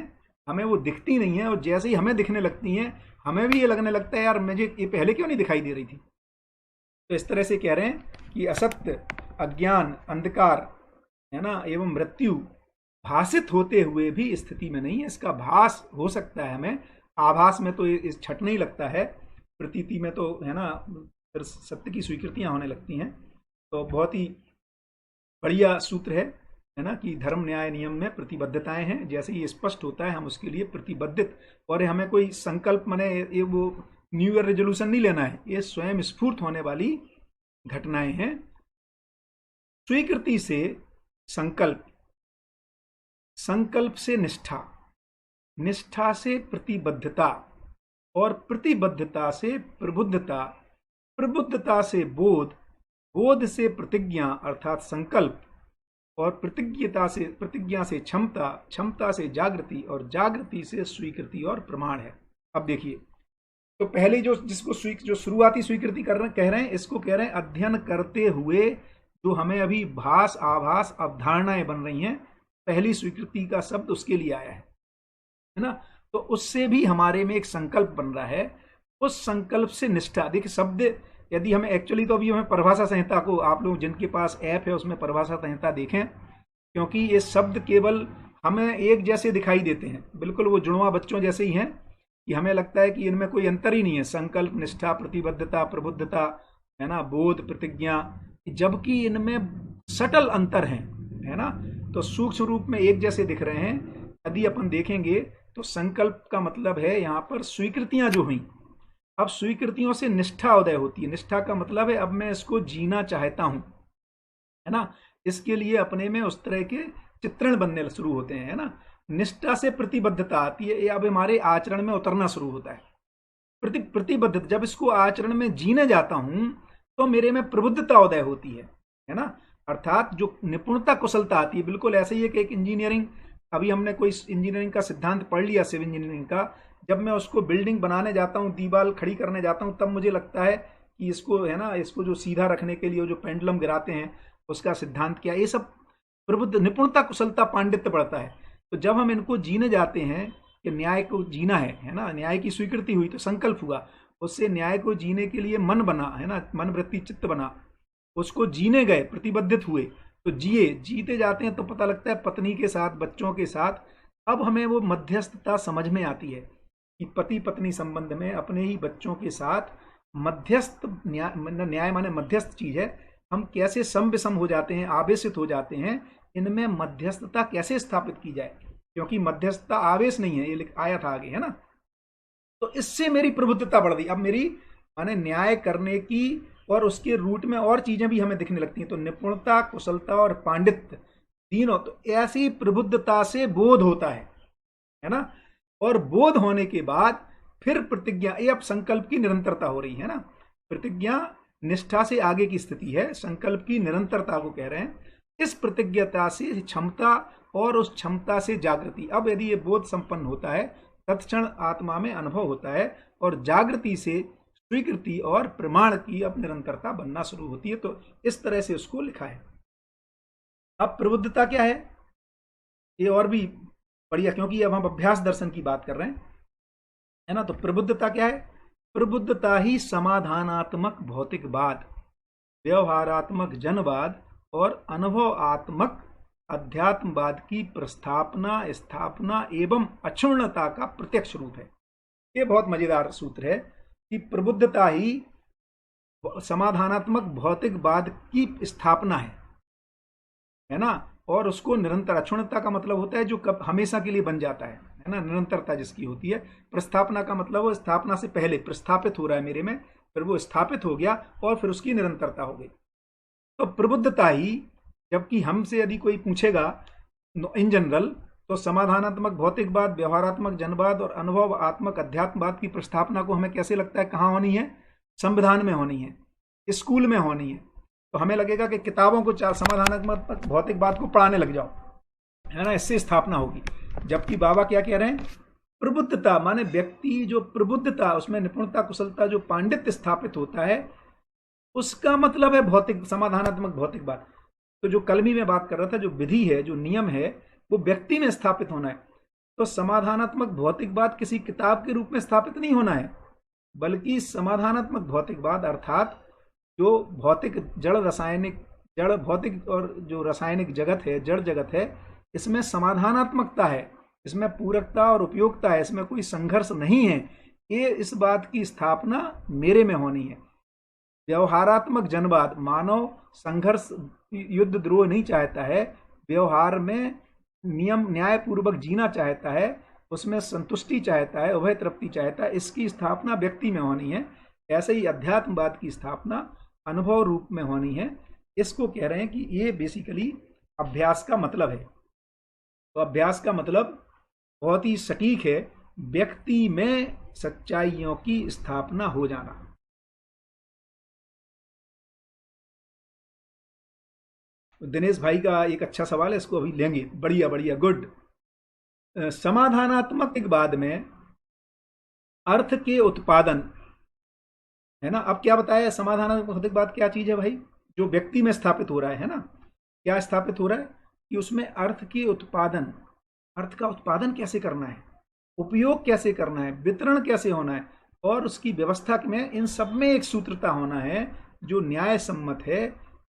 हमें वो दिखती नहीं है, और जैसे ही हमें दिखने लगती हैं हमें भी ये लगने लगता है यार मुझे ये पहले क्यों नहीं दिखाई दे रही थी। तो इस तरह से कह रहे हैं कि असत्य, अज्ञान, अंधकार, है ना, एवं मृत्यु भाषित होते हुए भी स्थिति में नहीं है। इसका भास हो सकता है हमें, आभास में तो इस छट नहीं लगता है, प्रतीति में तो, है ना, फिर सत्य की स्वीकृतियां होने लगती हैं। तो बहुत ही बढ़िया सूत्र है ना, कि धर्म, न्याय, नियम में प्रतिबद्धताएं हैं, जैसे ही स्पष्ट होता है हम उसके लिए प्रतिबद्धित, और हमें कोई संकल्प माने ये वो न्यू ईयर रेजोल्यूशन नहीं लेना है, ये स्वयं स्फूर्त होने वाली घटनाएं हैं। स्वीकृति से संकल्प, संकल्प से निष्ठा, निष्ठा से प्रतिबद्धता, और प्रतिबद्धता से प्रबुद्धता, प्रबुद्धता से बोध, बोध से प्रतिज्ञा अर्थात संकल्प, और प्रतिज्ञा से क्षमता, क्षमता से जागृति, और जागृति से स्वीकृति और प्रमाण है। अब देखिए, तो पहले जो शुरुआती स्वीकृति कह रहे हैं, इसको कह रहे हैं अध्ययन करते हुए जो हमें अभी भास, आभास, अवधारणाएं बन रही हैं, पहली स्वीकृति का शब्द उसके लिए आया है ना। तो उससे भी हमारे में एक संकल्प बन रहा है, उस संकल्प से निष्ठा। देखिए शब्द, यदि हमें एक्चुअली तो अभी हमें परिभाषा संहिता को, आप लोग जिनके पास ऐप है उसमें परिभाषा संहिता देखें, क्योंकि ये शब्द केवल हमें एक जैसे दिखाई देते हैं, बिल्कुल वो जुड़वा बच्चों जैसे ही हैं, कि हमें लगता है कि इनमें कोई अंतर ही नहीं है, संकल्प, निष्ठा, प्रतिबद्धता, प्रबुद्धता, है ना, बोध, प्रतिज्ञा, जबकि इनमें सटल अंतर है ना। तो सूक्ष्म रूप में एक जैसे दिख रहे हैं। यदि अपन देखेंगे तो संकल्प का मतलब है यहाँ पर स्वीकृतियां जो हुई, अब स्वीकृतियों से निष्ठा उदय होती है। निष्ठा का मतलब है अब मैं इसको जीना चाहता हूं, है ना, इसके लिए अपने में उस तरह के चित्रण बनने शुरू होते हैं, है ना। निष्ठा से प्रतिबद्धता आती है, ये अब हमारे आचरण में उतरना शुरू होता है। प्रतिबद्धता, जब इसको आचरण में जीने जाता हूं तो मेरे में प्रबुद्धता उदय होती है ना, अर्थात जो निपुणता, कुशलता आती है। बिल्कुल ऐसे ही है कि एक इंजीनियरिंग, अभी हमने कोई इंजीनियरिंग का सिद्धांत पढ़ लिया, सिविल इंजीनियरिंग का, जब मैं उसको बिल्डिंग बनाने जाता हूँ, दीवार खड़ी करने जाता हूँ, तब मुझे लगता है कि इसको, है ना, इसको जो सीधा रखने के लिए जो पेंडुलम गिराते हैं उसका सिद्धांत क्या, ये सब प्रबुद्ध निपुणता, कुशलता, पांडित्य पड़ता है। तो जब हम इनको जीने जाते हैं कि न्याय को जीना है ना, न्याय की स्वीकृति हुई तो संकल्प हुआ, उससे न्याय को जीने के लिए मन बना, है ना, मन, वृत्ति, चित्त बना, उसको जीने गए, प्रतिबद्धित हुए, तो जीते जाते हैं तो पता लगता है पत्नी के साथ, बच्चों के साथ। अब हमें वो मध्यस्थता समझ में आती है कि पति पत्नी संबंध में अपने ही बच्चों के साथ मध्यस्थ, न्याय माने मध्यस्थ चीज है, हम कैसे सम विषम हो जाते हैं, आवेशित हो जाते हैं, इनमें मध्यस्थता कैसे स्थापित की जाए, क्योंकि मध्यस्थता आवेश नहीं है, ये आया था आगे, है ना। तो इससे मेरी प्रबुद्धता बढ़ गई। अब मेरी माने न्याय करने की और उसके रूट में और चीजें भी हमें दिखने लगती हैं। तो निपुणता, कुशलता और पांडित्य तीनों, तो ऐसी प्रबुद्धता से बोध होता है ना। और बोध होने के बाद फिर प्रतिज्ञा, ये अब संकल्प की निरंतरता हो रही है ना। प्रतिज्ञा निष्ठा से आगे की स्थिति है, संकल्प की निरंतरता को कह रहे हैं। इस प्रतिज्ञता से क्षमता और उस क्षमता से जागृति। अब यदि ये बोध संपन्न होता है, तत्क्षण आत्मा में अनुभव होता है और जागृति से स्वीकृति और प्रमाण की अब निरंतरता बनना शुरू होती है। तो इस तरह से उसको लिखा है। अब प्रबुद्धता क्या है, ये और भी बढ़िया, क्योंकि अब हम अभ्यास दर्शन की बात कर रहे हैं, है ना। तो प्रबुद्धता क्या है? प्रबुद्धता ही समाधानात्मक भौतिकवाद, व्यवहारात्मक जनवाद और अनुभवात्मक अध्यात्मवाद की प्रस्थापना, स्थापना एवं अक्षुण्णता का प्रत्यक्ष रूप है। ये बहुत मजेदार सूत्र है कि प्रबुद्धता ही समाधानात्मक भौतिकवाद की स्थापना है ना। और उसको निरंतर, अक्षुण्णता का मतलब होता है जो कब हमेशा के लिए बन जाता है ना, निरंतरता जिसकी होती है। प्रस्थापना का मतलब वो स्थापना से पहले प्रस्थापित हो रहा है मेरे में, फिर वो स्थापित हो गया और फिर उसकी निरंतरता हो गई। तो प्रबुद्धता ही, जबकि हमसे यदि कोई पूछेगा इन जनरल, तो समाधानात्मक भौतिकवाद, व्यवहारात्मक जनवाद और अनुभवात्मक अध्यात्मवाद की प्रस्थापना को हमें कैसे लगता है कहाँ होनी है? संविधान में होनी है, स्कूल में होनी है। तो हमें लगेगा कि किताबों को समाधानात्मक भौतिकवाद को पढ़ाने लग जाओ, है ना, इससे स्थापना होगी। जबकि बाबा क्या कह रहे हैं? प्रबुद्धता माने व्यक्ति जो प्रबुद्धता, उसमें निपुणता, कुशलता, जो पांडित्य स्थापित होता है, उसका मतलब है भौतिक, समाधानात्मक भौतिकवाद। तो जो कल भी मैं बात कर रहा था, जो विधि है, जो नियम है, वो व्यक्ति में स्थापित होना है। तो समाधानात्मक भौतिकवाद किसी किताब के रूप में स्थापित नहीं होना है, बल्कि समाधानात्मक भौतिकवाद अर्थात जो भौतिक, जड़ रासायनिक, जड़ भौतिक और जो रासायनिक जगत है, जड़ जगत है, इसमें समाधानात्मकता है, इसमें पूरकता और उपयोगिता है, इसमें कोई संघर्ष नहीं है। ये इस बात की स्थापना मेरे में होनी है। व्यवहारात्मक जनवाद, मानव संघर्ष, युद्ध, द्रोह नहीं चाहता है, व्यवहार में नियम न्यायपूर्वक जीना चाहता है, उसमें संतुष्टि चाहता है, उभय तृप्ति चाहता है। इसकी स्थापना व्यक्ति में होनी है। ऐसे ही अध्यात्मवाद की स्थापना अनुभव रूप में होनी है। इसको कह रहे हैं कि ये बेसिकली अभ्यास का मतलब है। तो अभ्यास का मतलब बहुत ही सटीक है, व्यक्ति में सच्चाइयों की स्थापना हो जाना। दिनेश भाई का एक अच्छा सवाल है, इसको अभी लेंगे। बढ़िया बढ़िया, गुड। समाधानात्मक बाद में अर्थ के उत्पादन, है ना। अब क्या बताया समाधानात्मक बाद क्या चीज है भाई? जो व्यक्ति में स्थापित हो रहा है ना। क्या स्थापित हो रहा है? कि उसमें अर्थ के उत्पादन, अर्थ का उत्पादन कैसे करना है, उपयोग कैसे करना है, वितरण कैसे होना है, और उसकी व्यवस्था में, इन सब में एक सूत्रता होना है जो न्याय सम्मत है।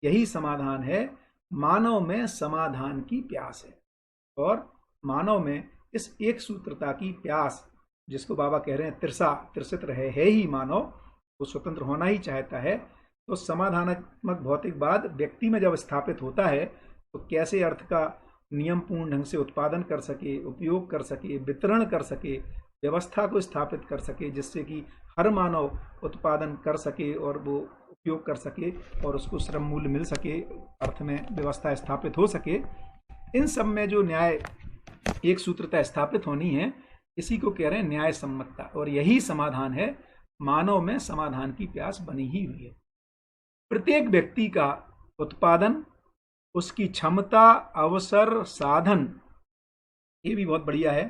यही समाधान है। मानव में समाधान की प्यास है, और मानव में इस एक सूत्रता की प्यास, जिसको बाबा कह रहे हैं त्रिशित है ही मानव, वो स्वतंत्र होना ही चाहता है। तो समाधानात्मक भौतिकवाद व्यक्ति में जब स्थापित होता है, तो कैसे अर्थ का नियम पूर्ण ढंग से उत्पादन कर सके, उपयोग कर सके, वितरण कर सके, व्यवस्था को स्थापित कर सके, जिससे कि हर मानव उत्पादन कर सके और वो उपयोग कर सके और उसको श्रम मूल्य मिल सके, अर्थ में व्यवस्था स्थापित हो सके। इन सब में जो न्याय एक सूत्रता स्थापित होनी है, इसी को कह रहे हैं न्याय सम्मतता। और यही समाधान है। मानव में समाधान की प्यास बनी ही हुई है। प्रत्येक व्यक्ति का उत्पादन, उसकी क्षमता, अवसर, साधन, ये भी बहुत बढ़िया है।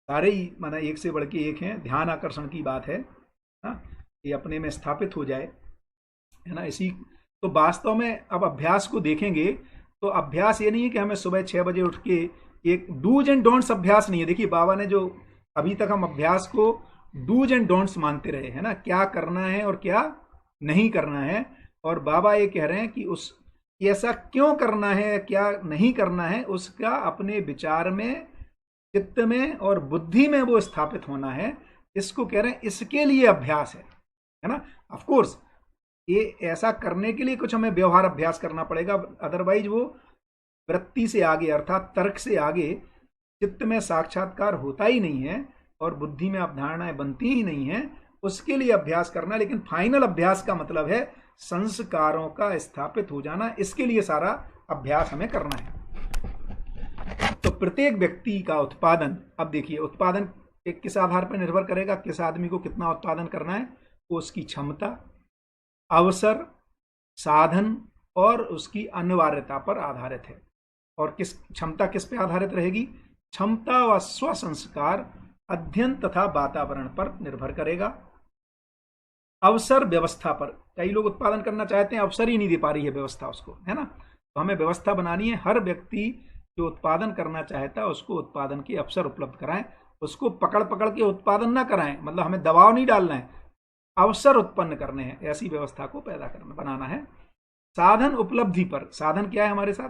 सारे ही माना एक से बढ़ के एक हैं। ध्यान आकर्षण की बात है ना, ये अपने में स्थापित हो जाए, है ना। इसी तो वास्तव में अब अभ्यास को देखेंगे तो अभ्यास ये नहीं है कि हमें सुबह 6 बजे उठ के एक डूज एंड डोंट्स अभ्यास नहीं है। देखिए बाबा ने जो अभी तक हम अभ्यास को डूज एंड डोंट्स मानते रहे, है ना, क्या करना है और क्या नहीं करना है। और बाबा ये कह रहे हैं कि उस कि ऐसा क्यों करना है, क्या नहीं करना है, उसका अपने विचार में, चित्त में और बुद्धि में वो स्थापित होना है। इसको कह रहे हैं, इसके लिए अभ्यास है ना। ऑफ कोर्स ये ऐसा करने के लिए कुछ हमें व्यवहार अभ्यास करना पड़ेगा, अदरवाइज वो वृत्ति से आगे अर्थात तर्क से आगे चित्त में साक्षात्कार होता ही नहीं है और बुद्धि में अवधारणाएं बनती ही नहीं है। उसके लिए अभ्यास करना, लेकिन फाइनल अभ्यास का मतलब है संस्कारों का स्थापित हो जाना। इसके लिए सारा अभ्यास हमें करना है। तो प्रत्येक व्यक्ति का उत्पादन, अब देखिए उत्पादन किस आधार पर निर्भर करेगा, किस आदमी को कितना उत्पादन करना है, वो उसकी क्षमता, अवसर, साधन और उसकी अनिवार्यता पर आधारित है। और किस क्षमता किस पे आधारित रहेगी, क्षमता व स्व संस्कार अध्ययन तथा वातावरण पर निर्भर करेगा। अवसर व्यवस्था पर, कई लोग उत्पादन करना चाहते हैं, अवसर ही नहीं दे पा रही है व्यवस्था उसको, है ना। तो हमें व्यवस्था बनानी है, हर व्यक्ति जो उत्पादन करना चाहता है उसको उत्पादन के अवसर उपलब्ध कराएं, उसको पकड़ पकड़ के उत्पादन ना कराएं, मतलब हमें दबाव नहीं डालना है, अवसर उत्पन्न करने हैं, ऐसी व्यवस्था को पैदा करना बनाना है। साधन उपलब्धि पर, साधन क्या है हमारे साथ,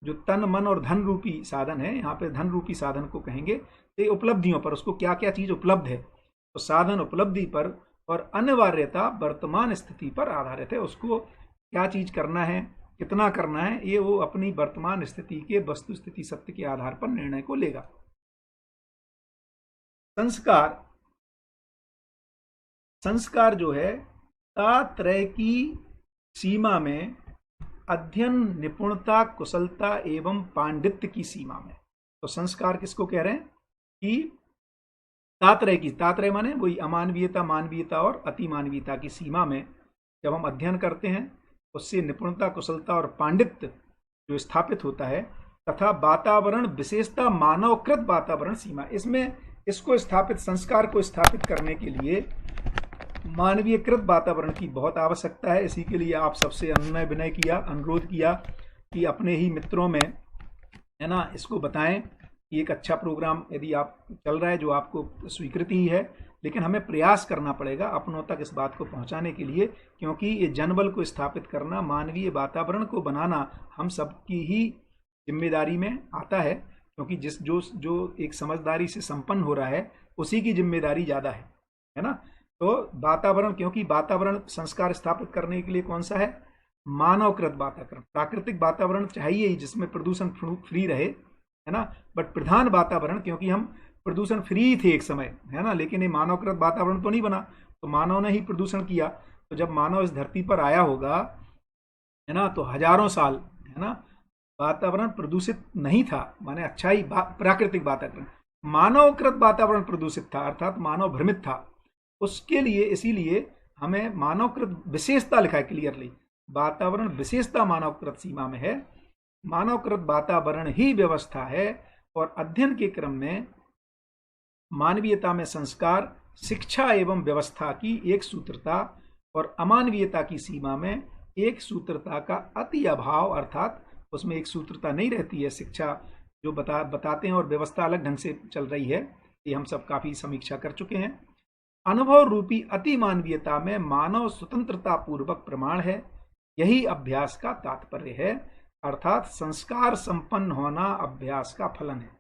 जो तन मन और धन रूपी साधन है, यहाँ पे धन रूपी साधन को कहेंगे, तो उपलब्धियों पर, उसको क्या क्या चीज उपलब्ध है, तो साधन उपलब्धि पर। और अनिवार्यता वर्तमान स्थिति पर आधारित है, उसको क्या चीज करना है, कितना करना है, ये वो अपनी वर्तमान स्थिति के वस्तु स्थिति सत्य के आधार पर निर्णय को लेगा। संस्कार, संस्कार जो है तात्रय की सीमा में अध्ययन, निपुणता, कुशलता एवं पांडित्य की सीमा में। तो संस्कार किसको कह रहे हैं कि तात्रय की, तात्रय माने वही अमानवीयता, मानवीयता और अतिमानवीयता की सीमा में जब हम अध्ययन करते हैं, उससे निपुणता, कुशलता और पांडित्य जो स्थापित होता है, तथा वातावरण विशेषता मानवकृत वातावरण सीमा, इसमें इसको स्थापित, संस्कार को स्थापित करने के लिए मानवीयकृत वातावरण की बहुत आवश्यकता है। इसी के लिए आप सबसे अनुनय विनय किया, अनुरोध किया कि अपने ही मित्रों में, है ना, इसको बताएं कि एक अच्छा प्रोग्राम यदि आप चल रहा है जो आपको स्वीकृति ही है, लेकिन हमें प्रयास करना पड़ेगा अपनों तक इस बात को पहुंचाने के लिए, क्योंकि ये जनबल को स्थापित करना, मानवीय वातावरण को बनाना हम सबकी ही जिम्मेदारी में आता है, क्योंकि जिस जो एक समझदारी से संपन्न हो रहा है उसी की जिम्मेदारी ज़्यादा है ना। तो वातावरण, क्योंकि वातावरण संस्कार स्थापित करने के लिए कौन सा है, मानवकृत वातावरण, प्राकृतिक वातावरण चाहिए ही जिसमें प्रदूषण फ्री रहे, है ना। बट प्रधान वातावरण, क्योंकि हम प्रदूषण फ्री थे एक समय, है ना, लेकिन ये मानवकृत वातावरण तो नहीं बना, तो मानव ने ही प्रदूषण किया। तो जब मानव इस धरती पर आया होगा, है ना, तो हजारों साल, है ना, वातावरण प्रदूषित नहीं था, माने अच्छा ही प्राकृतिक वातावरण, मानवकृत वातावरण प्रदूषित था, अर्थात मानव भ्रमित था। उसके लिए, इसीलिए हमें मानवकृत विशेषता लिखा है क्लियरली, वातावरण विशेषता मानवकृत सीमा में है, मानवकृत वातावरण ही व्यवस्था है। और अध्ययन के क्रम में मानवीयता में संस्कार, शिक्षा एवं व्यवस्था की एक सूत्रता और अमानवीयता की सीमा में एक सूत्रता का अति अभाव, अर्थात उसमें एक सूत्रता नहीं रहती है, शिक्षा जो बताते हैं और व्यवस्था अलग ढंग से चल रही है, ये हम सब काफी समीक्षा कर चुके हैं। अनुभव रूपी अति मानवीयता में मानव स्वतंत्रता पूर्वक प्रमाण है, यही अभ्यास का तात्पर्य है, अर्थात संस्कार संपन्न होना अभ्यास का फलन है।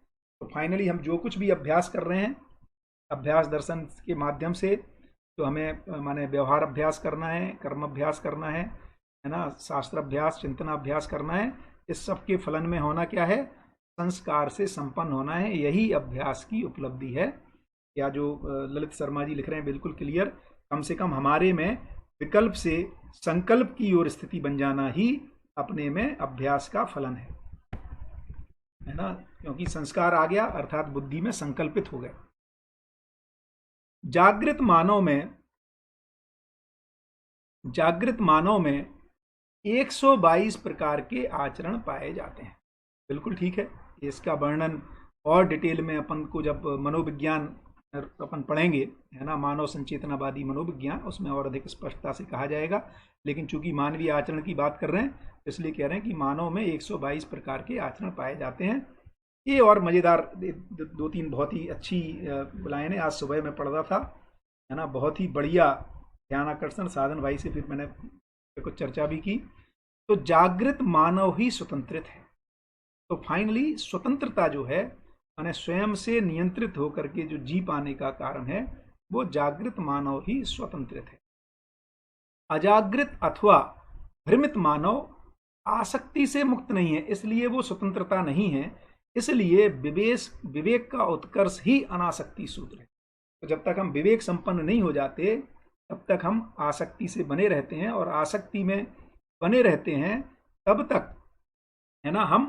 तो फाइनली हम जो कुछ भी अभ्यास कर रहे हैं, अभ्यास दर्शन के माध्यम से, तो हमें माने व्यवहार अभ्यास करना है, कर्म अभ्यास करना है ना, शास्त्र अभ्यास, चिंतन अभ्यास करना है, इस सब के फलन में होना क्या है, संस्कार से संपन्न होना है, यही अभ्यास की उपलब्धि है। या जो ललित शर्मा जी लिख रहे हैं बिल्कुल क्लियर, कम से कम हमारे में विकल्प से संकल्प की ओर स्थिति बन जाना ही अपने में अभ्यास का फलन है ना, क्योंकि संस्कार आ गया अर्थात बुद्धि में संकल्पित हो गया। जागृत मानव में 122 प्रकार के आचरण पाए जाते हैं। बिल्कुल ठीक है, इसका वर्णन और डिटेल में अपन को जब मनोविज्ञान अपन पढ़ेंगे, है ना, मानव संचेतनावादी मनोविज्ञान, उसमें और अधिक स्पष्टता से कहा जाएगा। लेकिन चूंकि मानवीय आचरण की बात कर रहे हैं, इसलिए कह रहे हैं कि मानव में 122 प्रकार के आचरण पाए जाते हैं। ये और मजेदार 2-3 बहुत ही अच्छी लाइनें आज सुबह में पढ़ रहा था, है ना, बहुत ही बढ़िया ध्यान आकर्षण साधन भाई से फिर मैंने कुछ चर्चा भी की। तो जागृत मानव ही स्वतंत्रित है। तो फाइनली स्वतंत्रता जो है माने स्वयं से नियंत्रित होकर के जो जी पाने का कारण है, वो जागृत मानव ही स्वतंत्रित है। अजागृत अथवा भ्रमित मानव आसक्ति से मुक्त नहीं है, इसलिए वो स्वतंत्रता नहीं है। इसलिए विवेक का उत्कर्ष ही अनासक्ति सूत्र है। तो जब तक हम विवेक संपन्न नहीं हो जाते तब तक हम आसक्ति से बने रहते हैं, और आसक्ति में बने रहते हैं तब तक, है ना। हम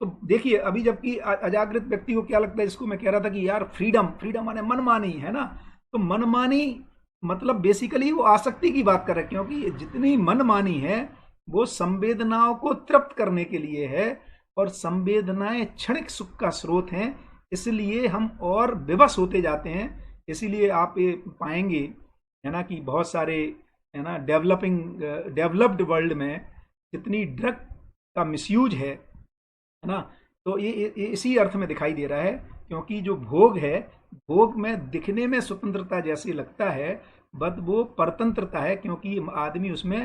तो देखिए अभी जबकि अजागृत व्यक्ति को क्या लगता है, जिसको मैं कह रहा था कि यार फ्रीडम माने मनमानी, है ना। तो मनमानी मतलब बेसिकली वो आसक्ति की बात कर रहे हैं, क्योंकि जितनी मनमानी है वो संवेदनाओं को तृप्त करने के लिए है, और संवेदनाएं क्षणिक सुख का स्रोत हैं, इसलिए हम और विवश होते जाते हैं। इसीलिए आप ये पाएंगे, है ना, कि बहुत सारे, है ना, डेवलप्ड वर्ल्ड में जितनी ड्रग का मिसयूज है ना, तो ये इसी अर्थ में दिखाई दे रहा है, क्योंकि जो भोग है, भोग में दिखने में स्वतंत्रता जैसे लगता है, बट वो परतंत्रता है, क्योंकि आदमी उसमें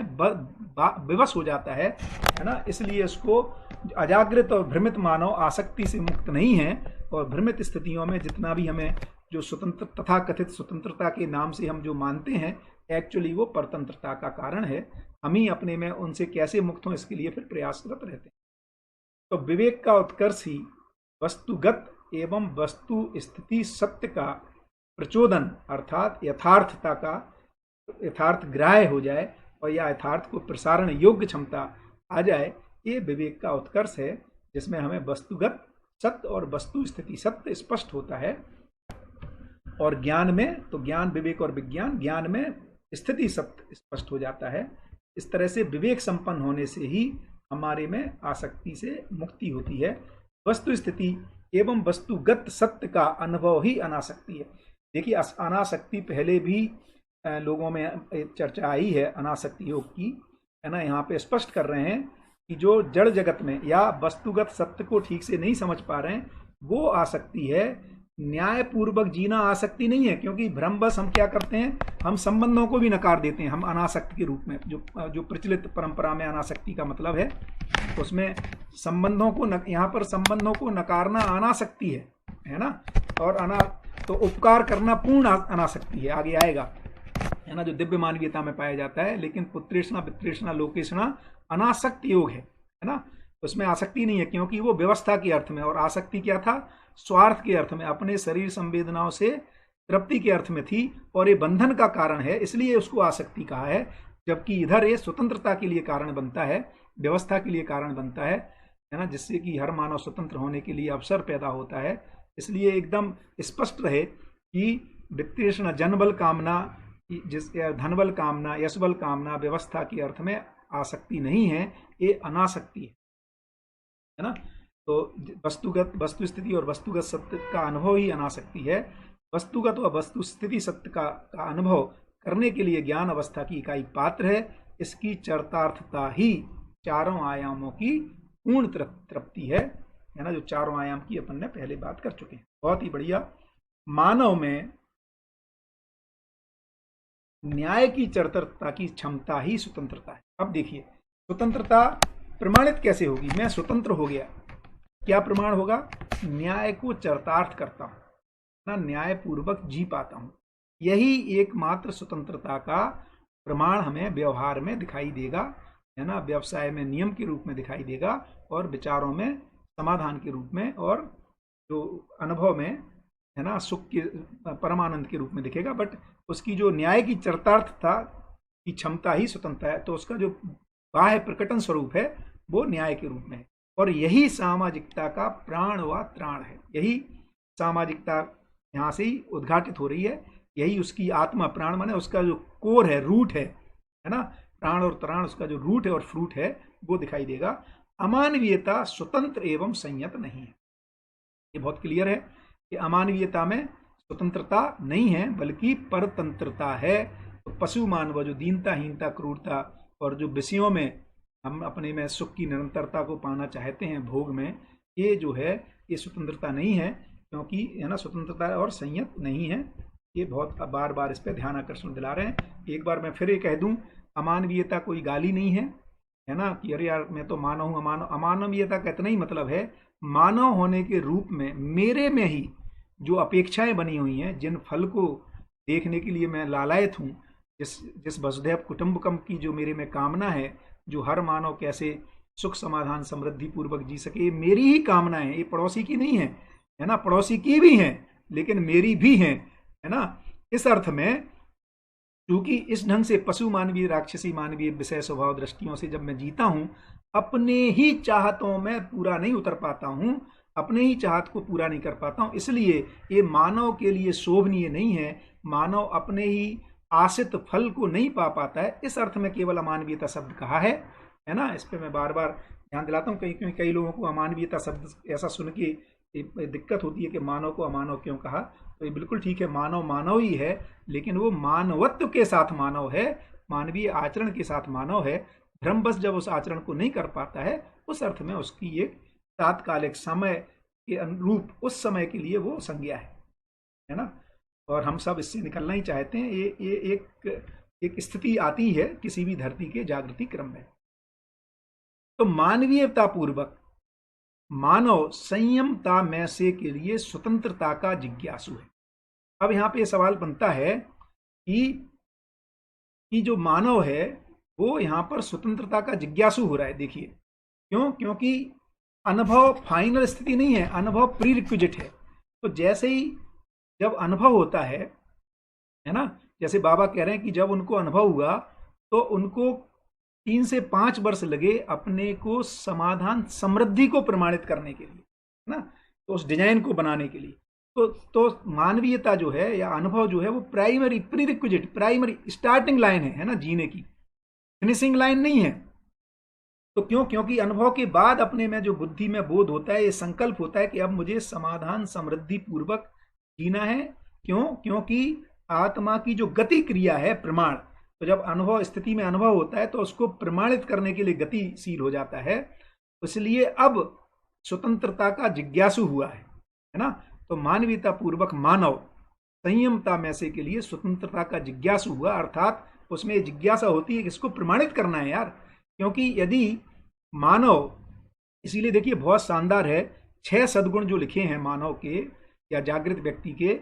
विवश हो जाता है ना। इसलिए इसको अजागृत और भ्रमित मानव आसक्ति से मुक्त नहीं है, और भ्रमित स्थितियों में जितना भी हमें जो स्वतंत्र तथा कथित स्वतंत्रता के नाम से हम जो मानते हैं, एक्चुअली वो परतंत्रता का कारण है। हम ही अपने में उनसे कैसे मुक्त हों, इसके लिए फिर प्रयासरत रहते हैं। तो विवेक का उत्कर्ष ही वस्तुगत एवं वस्तु स्थिति सत्य का प्रचोदन, अर्थात यथार्थता का यथार्थ ग्राह्य हो जाए, और या यथार्थ को प्रसारण योग्य क्षमता आ जाए, ये विवेक का उत्कर्ष है, जिसमें हमें वस्तुगत सत्य और वस्तु स्थिति सत्य स्पष्ट होता है। और ज्ञान में, तो ज्ञान, विवेक और विज्ञान, ज्ञान में स्थिति सत्य स्पष्ट हो जाता है। इस तरह से विवेक संपन्न होने से ही हमारे में आसक्ति से मुक्ति होती है। वस्तु स्थिति एवं वस्तुगत सत्य का अनुभव ही अनासक्ति है। देखिए अनासक्ति पहले भी लोगों में चर्चा आई है अनासक्ति योग की, है ना। यहाँ पे स्पष्ट कर रहे हैं कि जो जड़ जगत में या वस्तुगत सत्य को ठीक से नहीं समझ पा रहे हैं, वो आसक्ति है। न्याय पूर्वक जीना आसक्ति नहीं है, क्योंकि भ्रमवश हम क्या करते हैं, हम संबंधों को भी नकार देते हैं, हम अनासक्त के रूप में। जो प्रचलित परंपरा में अनासक्ति का मतलब है, उसमें संबंधों को यहाँ पर संबंधों को नकारना अनासक्ति है ना। और तो उपकार करना पूर्ण अनासक्ति है, आगे आएगा, है ना, जो दिव्य मानवीयता में पाया जाता है। लेकिन पुत्रेषणा वित्रेषणा लोकेषणा अनासक्त योग है ना, उसमें आसक्ति नहीं है, क्योंकि वो व्यवस्था के अर्थ में, और आसक्ति क्या था, स्वार्थ के अर्थ में, अपने शरीर संवेदनाओं से तृप्ति के अर्थ में थी, और ये बंधन का कारण है, इसलिए उसको आसक्ति कहा है। जबकि इधर ये स्वतंत्रता के लिए कारण बनता है, व्यवस्था के लिए कारण बनता है ना, जिससे कि हर मानव स्वतंत्र होने के लिए अवसर पैदा होता है। इसलिए एकदम स्पष्ट रहे कि वित्तेषणा जनबल कामना, जिस धनबल कामना, यशबल कामना व्यवस्था के अर्थ में आसक्ति नहीं है, ये अनासक्ति है ना। तो वस्तुगत वस्तु स्थिति और वस्तुगत सत्य का अनुभव ही अनासक्ति है। वस्तुगत और वस्तु स्थिति सत्य का अनुभव करने के लिए ज्ञान अवस्था की इकाई पात्र है। इसकी चरितार्थता ही चारों आयामों की पूर्ण तृप्ति है ना, जो चारों आयाम की अपन ने पहले बात कर चुके हैं। बहुत ही बढ़िया। मानव में न्याय की चरितार्थता की क्षमता ही स्वतंत्रता है। अब देखिए स्वतंत्रता प्रमाणित कैसे होगी। मैं स्वतंत्र हो गया, क्या प्रमाण होगा, न्याय को चरितार्थ करता हूं ना, न्याय पूर्वक जी पाता हूं। यही एकमात्र स्वतंत्रता का प्रमाण हमें व्यवहार में दिखाई देगा, है ना, व्यवसाय में नियम के रूप में दिखाई देगा, और विचारों में समाधान के रूप में, और जो अनुभव में, है ना, सुख के परमानंद के रूप में दिखेगा। बट उसकी जो न्याय की चरितार्थता की क्षमता ही स्वतंत्रता है, तो उसका जो बाह्य प्रकटन स्वरूप है वो न्याय के रूप में है। और यही सामाजिकता का प्राण व त्राण है। यही सामाजिकता यहाँ से ही उद्घाटित हो रही है। यही उसकी आत्मा, प्राण माने उसका जो कोर है, रूट है ना। प्राण और त्राण उसका जो रूट है और फ्रूट है, वो दिखाई देगा। अमानवीयता स्वतंत्र एवं संयत नहीं है। ये बहुत क्लियर है कि अमानवीयता में स्वतंत्रता नहीं है, बल्कि परतंत्रता है। तो पशु मानव जो दीनता, हीनता, क्रूरता और जो विषयों में हम अपने में सुख की निरंतरता को पाना चाहते हैं, भोग में, ये जो है ये स्वतंत्रता नहीं है, क्योंकि, है ना, स्वतंत्रता और संयत नहीं है। ये बहुत बार बार इस पर ध्यान आकर्षण दिला रहे हैं। एक बार मैं फिर ये कह दूं, अमानवीयता कोई गाली नहीं है है ना, कि अरे यार मैं तो मानव हूं, अमानव। अमानवीयता का इतना ही मतलब है, मानव होने के रूप में मेरे में ही जो अपेक्षाएं बनी हुई हैं, जिन फल को देखने के लिए मैं लालायत हूँ, जिस जिस वसुधैव कुटुंबकम की जो मेरे में कामना है, जो हर मानव कैसे सुख समाधान समृद्धि पूर्वक जी सके, ये मेरी ही कामना है, ये पड़ोसी की नहीं है ना, पड़ोसी की भी है लेकिन मेरी भी है ना। इस अर्थ में क्योंकि इस ढंग से पशु मानवीय राक्षसी मानवीय विषय स्वभाव दृष्टियों से जब मैं जीता हूं, अपने ही चाहतों में पूरा नहीं उतर पाता हूं, अपने ही चाहत को पूरा नहीं कर पाता हूं, इसलिए ये मानव के लिए शोभनीय नहीं है। मानव अपने ही आशित फल को नहीं पा पाता है, इस अर्थ में केवल अमानवीयता शब्द कहा है ना। इस पे मैं बार बार ध्यान दिलाता हूँ, कई लोगों को अमानवीयता शब्द ऐसा सुन के दिक्कत होती है कि मानव को अमानव क्यों कहा। तो ये बिल्कुल ठीक है, मानव मानव ही है, लेकिन वो मानवत्व के साथ मानव है, मानवीय आचरण के साथ मानव है। भ्रमवश जब उस आचरण को नहीं कर पाता है, उस अर्थ में उसकी एक तात्कालिक समय के अनुरूप उस समय के लिए वो संज्ञा है ना। और हम सब इससे निकलना ही चाहते हैं। ये एक स्थिति आती है किसी भी धरती के जागृति क्रम में। तो मानवीयता पूर्वक मानव संयमता में से के लिए स्वतंत्रता का जिज्ञासु है। अब यहाँ पे सवाल बनता है कि जो मानव है वो यहाँ पर स्वतंत्रता का जिज्ञासु हो रहा है। देखिए क्यों, क्योंकि अनुभव फाइनल स्थिति नहीं है, अनुभव प्री रिक्विजिट है। तो जैसे ही जब अनुभव होता है ना, जैसे बाबा कह रहे हैं कि जब उनको अनुभव हुआ तो उनको 3 से 5 वर्ष लगे अपने को समाधान समृद्धि को प्रमाणित करने के लिए, है ना, तो उस डिजाइन को बनाने के लिए। तो मानवीयता जो है या अनुभव जो है वो primary pre requisite, primary starting line है ना, जीने की फिनिशिंग लाइन नहीं है। तो क्यों, क्योंकि अनुभव के बाद अपने में जो बुद्धि में बोध होता है, ये संकल्प होता है कि अब मुझे समाधान समृद्धि पूर्वक जीना है। क्यों, क्योंकि आत्मा की जो गति क्रिया है प्रमाण, तो जब अनुभव स्थिति में अनुभव होता है तो उसको प्रमाणित करने के लिए गतिशील हो जाता है, इसलिए अब स्वतंत्रता का जिज्ञासु हुआ है ना। तो मानवीयता पूर्वक मानव संयमता में से के लिए स्वतंत्रता का जिज्ञासु हुआ, अर्थात उसमें जिज्ञासा होती है कि इसको प्रमाणित करना है यार। क्योंकि यदि मानव, इसीलिए देखिए बहुत शानदार है, 6 सद्गुण जो लिखे हैं मानव के या जागृत व्यक्ति के,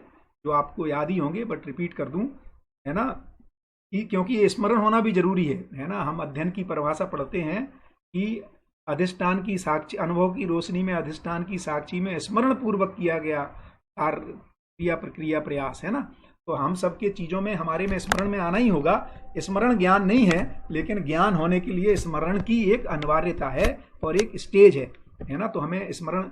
जो आपको याद ही होंगे बट रिपीट कर दूं, है ना, कि क्योंकि ये स्मरण होना भी जरूरी है ना। हम अध्ययन की परिभाषा पढ़ते हैं कि अधिष्ठान की साक्षी, अनुभव की रोशनी में अधिष्ठान की साक्षी में स्मरण पूर्वक किया गया कार्य क्रिया प्रक्रिया प्रयास, है ना। तो हम सबके चीजों में हमारे में स्मरण में आना ही होगा। स्मरण ज्ञान नहीं है, लेकिन ज्ञान होने के लिए स्मरण की एक अनिवार्यता है और एक स्टेज है ना। तो हमें स्मरण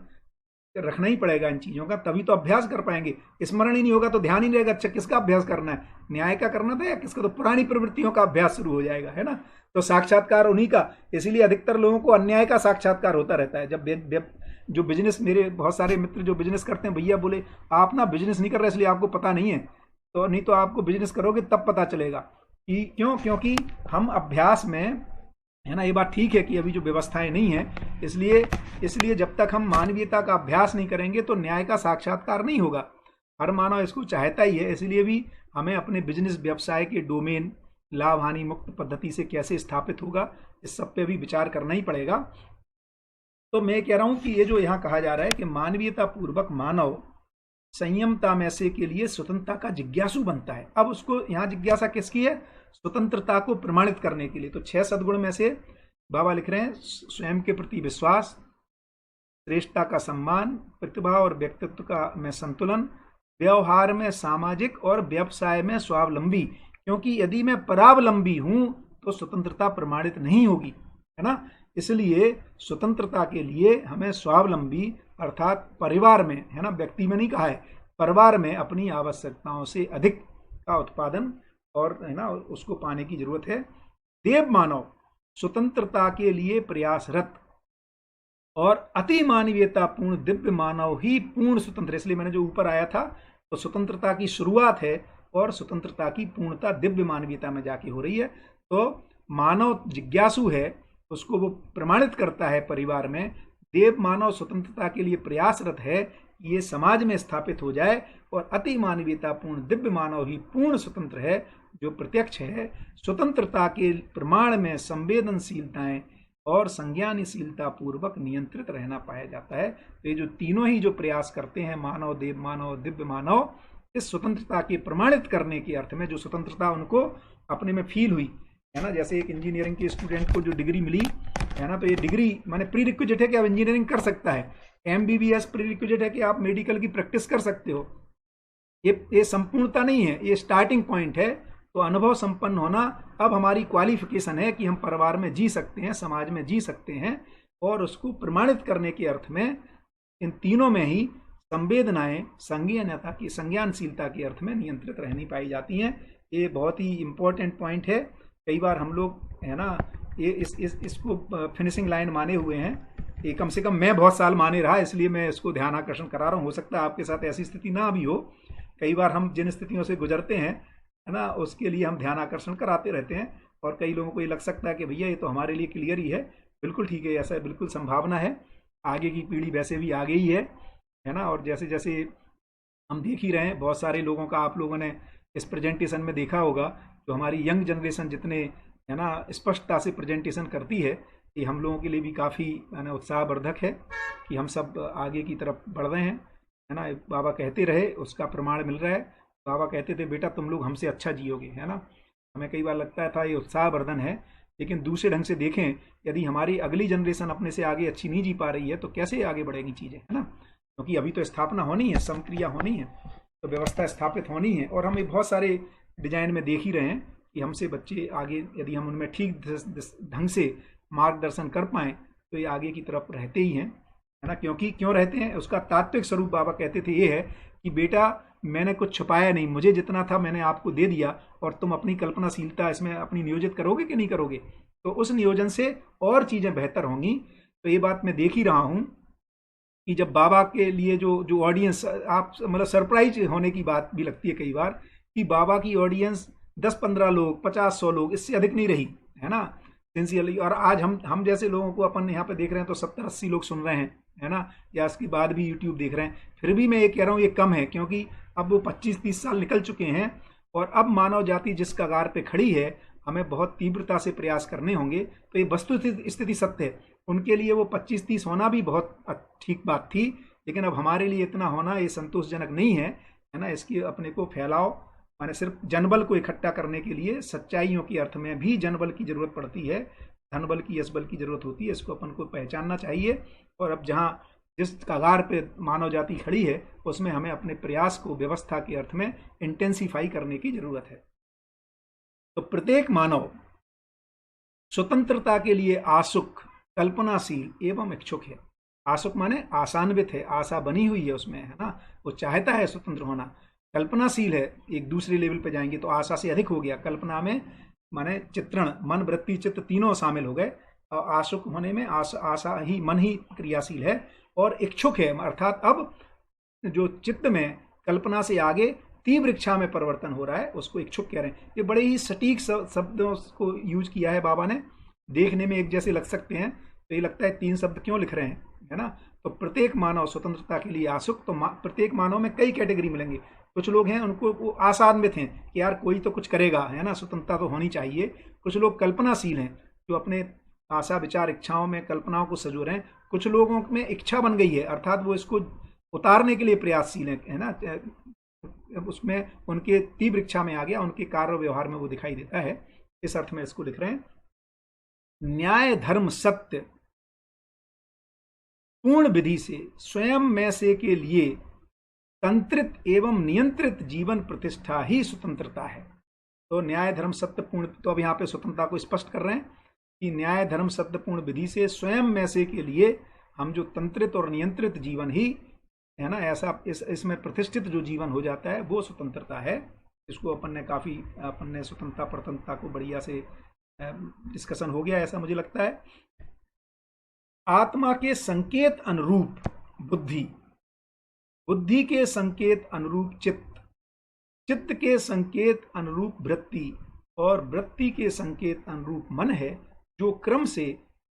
रखना ही पड़ेगा इन चीजों का, तभी तो अभ्यास कर पाएंगे। स्मरण ही नहीं होगा तो ध्यान ही नहीं रहेगा। अच्छा किसका अभ्यास करना है, न्याय का करना था या किसका, तो पुरानी प्रवृत्तियों का अभ्यास शुरू हो जाएगा, है ना। तो साक्षात्कार उन्हीं का, इसीलिए अधिकतर लोगों को अन्याय का साक्षात्कार होता रहता है। जब जो बिजनेस, मेरे बहुत सारे मित्र जो बिजनेस करते हैं, भैया बोले आप ना बिजनेस नहीं कर रहे इसलिए आपको पता नहीं है, तो नहीं तो आपको बिजनेस करोगे तब पता चलेगा कि क्यों, क्योंकि हम अभ्यास में, है ना। ये बात ठीक है कि अभी जो व्यवस्थाएं नहीं है, इसलिए जब तक हम मानवीयता का अभ्यास नहीं करेंगे तो न्याय का साक्षात्कार नहीं होगा। हर मानव इसको चाहता ही है, इसलिए भी हमें अपने बिजनेस व्यवसाय के डोमेन लाभ हानि मुक्त पद्धति से कैसे स्थापित होगा, इस सब पे भी विचार करना ही पड़ेगा। तो मैं कह रहा हूं कि ये जो यहाँ कहा जा रहा है कि मानवीयता पूर्वक मानव संयमता में से के लिए स्वतंत्रता का जिज्ञासु बनता है। अब उसको यहाँ जिज्ञासा किसकी है, स्वतंत्रता को प्रमाणित करने के लिए। तो 6 सद्गुण में से बाबा लिख रहे हैं स्वयं के प्रति विश्वास, श्रेष्ठता का सम्मान, प्रतिभा और व्यक्तित्व का में संतुलन, व्यवहार में सामाजिक और व्यवसाय में स्वावलंबी। क्योंकि यदि मैं परावलंबी हूं तो स्वतंत्रता प्रमाणित नहीं होगी, है ना। इसलिए स्वतंत्रता के लिए हमें स्वावलंबी अर्थात परिवार में, है ना, व्यक्ति में नहीं कहा है, परिवार में अपनी आवश्यकताओं से अधिक का उत्पादन और, है ना, उसको पाने की जरूरत है। देव मानव स्वतंत्रता के लिए प्रयासरत और अति मानवीयता पूर्ण दिव्य मानव ही पूर्ण स्वतंत्र। इसलिए मैंने जो ऊपर आया था, तो स्वतंत्रता की शुरुआत है और स्वतंत्रता की पूर्णता दिव्य मानवीयता में जाके हो रही है। तो मानव जिज्ञासु है, उसको वो प्रमाणित करता है परिवार में। देव मानव स्वतंत्रता के लिए प्रयासरत है कि ये समाज में स्थापित हो जाए, और अति मानवीयता पूर्ण दिव्य मानव ही पूर्ण स्वतंत्र है, जो प्रत्यक्ष है। स्वतंत्रता के प्रमाण में संवेदनशीलताएं और संज्ञानशीलता पूर्वक नियंत्रित रहना पाया जाता है। तो ये जो तीनों ही जो प्रयास करते हैं, मानव, देव मानव, दिव्य मानव, इस स्वतंत्रता के प्रमाणित करने के अर्थ में, जो स्वतंत्रता उनको अपने में फील हुई है ना, जैसे एक इंजीनियरिंग के स्टूडेंट को जो डिग्री मिली है ना, तो ये डिग्री माने प्री रिक्विजिट है कि आप इंजीनियरिंग कर सकता है, MBBS प्री रिक्विजिट है कि आप मेडिकल की प्रैक्टिस कर सकते हो। ये संपूर्णता नहीं है, ये स्टार्टिंग पॉइंट है। तो अनुभव संपन्न होना अब हमारी क्वालिफिकेशन है कि हम परिवार में जी सकते हैं, समाज में जी सकते हैं, और उसको प्रमाणित करने के अर्थ में इन तीनों में ही संवेदनाएं संज्ञानता की, संज्ञानशीलता के अर्थ में नियंत्रित रहनी पाई जाती हैं। ये बहुत ही इंपॉर्टेंट पॉइंट है। कई बार हम लोग है ना ये इसको फिनिशिंग लाइन माने हुए हैं, ये कम से कम मैं बहुत साल माने रहा, इसलिए मैं इसको ध्यान आकर्षण करा रहा हूँ। हो सकता है आपके साथ ऐसी स्थिति ना भी हो। कई बार हम जिन स्थितियों से गुजरते हैं है ना, उसके लिए हम ध्यान आकर्षण कराते रहते हैं, और कई लोगों को ये लग सकता है कि भैया ये तो हमारे लिए क्लियर ही है। बिल्कुल ठीक है, ऐसा बिल्कुल संभावना है। आगे की पीढ़ी वैसे भी आ गई है ना, और जैसे जैसे हम देख ही रहे हैं, बहुत सारे लोगों का आप लोगों ने इस प्रेजेंटेशन में देखा होगा, जो हमारी यंग जनरेशन जितने है ना स्पष्टता से प्रेजेंटेशन करती है, ये हम लोगों के लिए भी काफ़ी उत्साहवर्धक है कि हम सब आगे की तरफ बढ़ रहे हैं है ना। बाबा कहते रहे, उसका प्रमाण मिल रहा है। बाबा कहते थे बेटा तुम लोग हमसे अच्छा जियोगे, है ना। हमें कई बार लगता था ये उत्साहवर्धन है, लेकिन दूसरे ढंग से देखें, यदि हमारी अगली जनरेशन अपने से आगे अच्छी नहीं जी पा रही है तो कैसे आगे बढ़ेगी चीज़ें, है ना। क्योंकि अभी तो स्थापना होनी है, समक्रिया होनी है, तो व्यवस्था स्थापित होनी है। और हम बहुत सारे डिजाइन में देख ही रहे हैं कि हमसे बच्चे आगे, यदि हम उनमें ठीक ढंग से मार्गदर्शन कर पाएँ तो ये आगे की तरफ रहते ही हैं, है ना। क्योंकि क्यों रहते हैं, उसका तात्विक स्वरूप बाबा कहते थे ये है कि बेटा मैंने कुछ छुपाया नहीं, मुझे जितना था मैंने आपको दे दिया, और तुम अपनी कल्पनाशीलता इसमें अपनी नियोजित करोगे कि नहीं करोगे, तो उस नियोजन से और चीज़ें बेहतर होंगी। तो ये बात मैं देख ही रहा हूँ कि जब बाबा के लिए जो जो ऑडियंस, आप मतलब सरप्राइज होने की बात भी लगती है कई बार, कि बाबा की ऑडियंस 10-15 लोग, 50-100 लोग, इससे अधिक नहीं रही, है ना, सिंसियरली। और आज हम जैसे लोगों को अपन यहाँ पे देख रहे हैं तो 70-80 लोग सुन रहे हैं, है ना, या इसके बाद भी यूट्यूब देख रहे हैं। फिर भी मैं ये कह रहा हूँ ये कम है, क्योंकि अब वो 25-30 साल निकल चुके हैं, और अब मानव जाति जिस कगार पे खड़ी है, हमें बहुत तीव्रता से प्रयास करने होंगे। तो ये वस्तु स्थिति सत्य है, उनके लिए वो 25-30 होना भी बहुत ठीक बात थी, लेकिन अब हमारे लिए इतना होना ये संतोषजनक नहीं है ना। इसकी अपने को फैलाव, माने सिर्फ जनबल को इकट्ठा करने के लिए सच्चाइयों के अर्थ में भी जनबल की जरूरत पड़ती है, धनबल की, यशबल की जरूरत होती है। इसको अपन को पहचानना चाहिए। और अब जहाँ जिस कगार पे मानव जाति खड़ी है, उसमें हमें अपने प्रयास को व्यवस्था के अर्थ में इंटेंसिफाई करने की जरूरत है। तो प्रत्येक मानव स्वतंत्रता के लिए आसुक, कल्पनाशील एवं इच्छुक है। आसुक माने आशान्वित है, आशा बनी हुई है उसमें, है ना, वो चाहता है स्वतंत्र होना। कल्पनाशील है, एक दूसरे लेवल पे जाएंगे तो आशा से अधिक हो गया। कल्पना में माने चित्रण, मन, वृत्ति, चित्त तीनों शामिल हो गए। और आसुक होने में आशा ही, मन ही क्रियाशील है। और इच्छुक है, अर्थात अब जो चित्त में कल्पना से आगे तीव्र इच्छा में परिवर्तन हो रहा है, उसको इच्छुक कह रहे हैं। ये बड़े ही सटीक शब्दों को यूज किया है बाबा ने, देखने में एक जैसे लग सकते हैं, तो ये लगता है 3 शब्द क्यों लिख रहे हैं, है ना। तो प्रत्येक मानव स्वतंत्रता के लिए आसुक, तो प्रत्येक मानव में कई कैटेगरी मिलेंगे। कुछ लोग हैं उनको वो आशान्वित हैं कि यार कोई तो कुछ करेगा, है ना, स्वतंत्रता तो होनी चाहिए। कुछ लोग कल्पनाशील हैं, जो अपने आशा, विचार, इच्छाओं में कल्पनाओं को सजो रहे हैं। कुछ लोगों में इच्छा बन गई है, अर्थात वो इसको उतारने के लिए प्रयासशील है ना, उसमें उनके तीव्र इच्छा में आ गया, उनके कार्य व्यवहार में वो दिखाई देता है। इस अर्थ में इसको लिख रहे हैं, न्याय, धर्म, सत्य पूर्ण विधि से स्वयं में से के लिए तंत्रित एवं नियंत्रित जीवन प्रतिष्ठा ही स्वतंत्रता है। तो न्याय, धर्म, सत्य पूर्ण, तो अब यहाँ पे स्वतंत्रता को स्पष्ट कर रहे हैं कि न्याय, धर्म, सत्य पूर्ण विधि से स्वयं में से के लिए हम जो तंत्रित और नियंत्रित जीवन ही, है ना, ऐसा इसमें प्रतिष्ठित जो जीवन हो जाता है वो स्वतंत्रता है। इसको अपन ने स्वतंत्रता परतंत्रता को बढ़िया से डिस्कशन हो गया, ऐसा मुझे लगता है। आत्मा के संकेत अनुरूप बुद्धि, बुद्धि के संकेत अनुरूप चित्त, चित्त के संकेत अनुरूप वृत्ति, और वृत्ति के संकेत अनुरूप मन है, जो क्रम से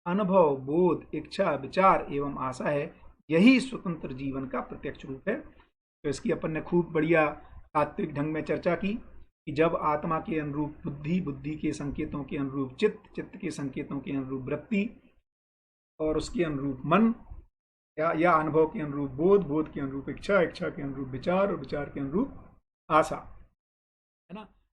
अनुभव, बोध, इच्छा, विचार एवं आशा है। यही स्वतंत्र जीवन का प्रत्यक्ष रूप है। तो इसकी अपन ने खूब बढ़िया तात्विक ढंग में चर्चा की कि जब आत्मा के अनुरूप बुद्धि, बुद्धि के संकेतों के अनुरूप चित्त, चित्त के संकेतों के अनुरूप वृत्ति, और उसके अनुरूप मन, या अनुभव के अनुरूप बोध, बोध के अनुरूप इच्छा, इच्छा के अनुरूप विचार और विचार के अनुरूप आशा, है ना।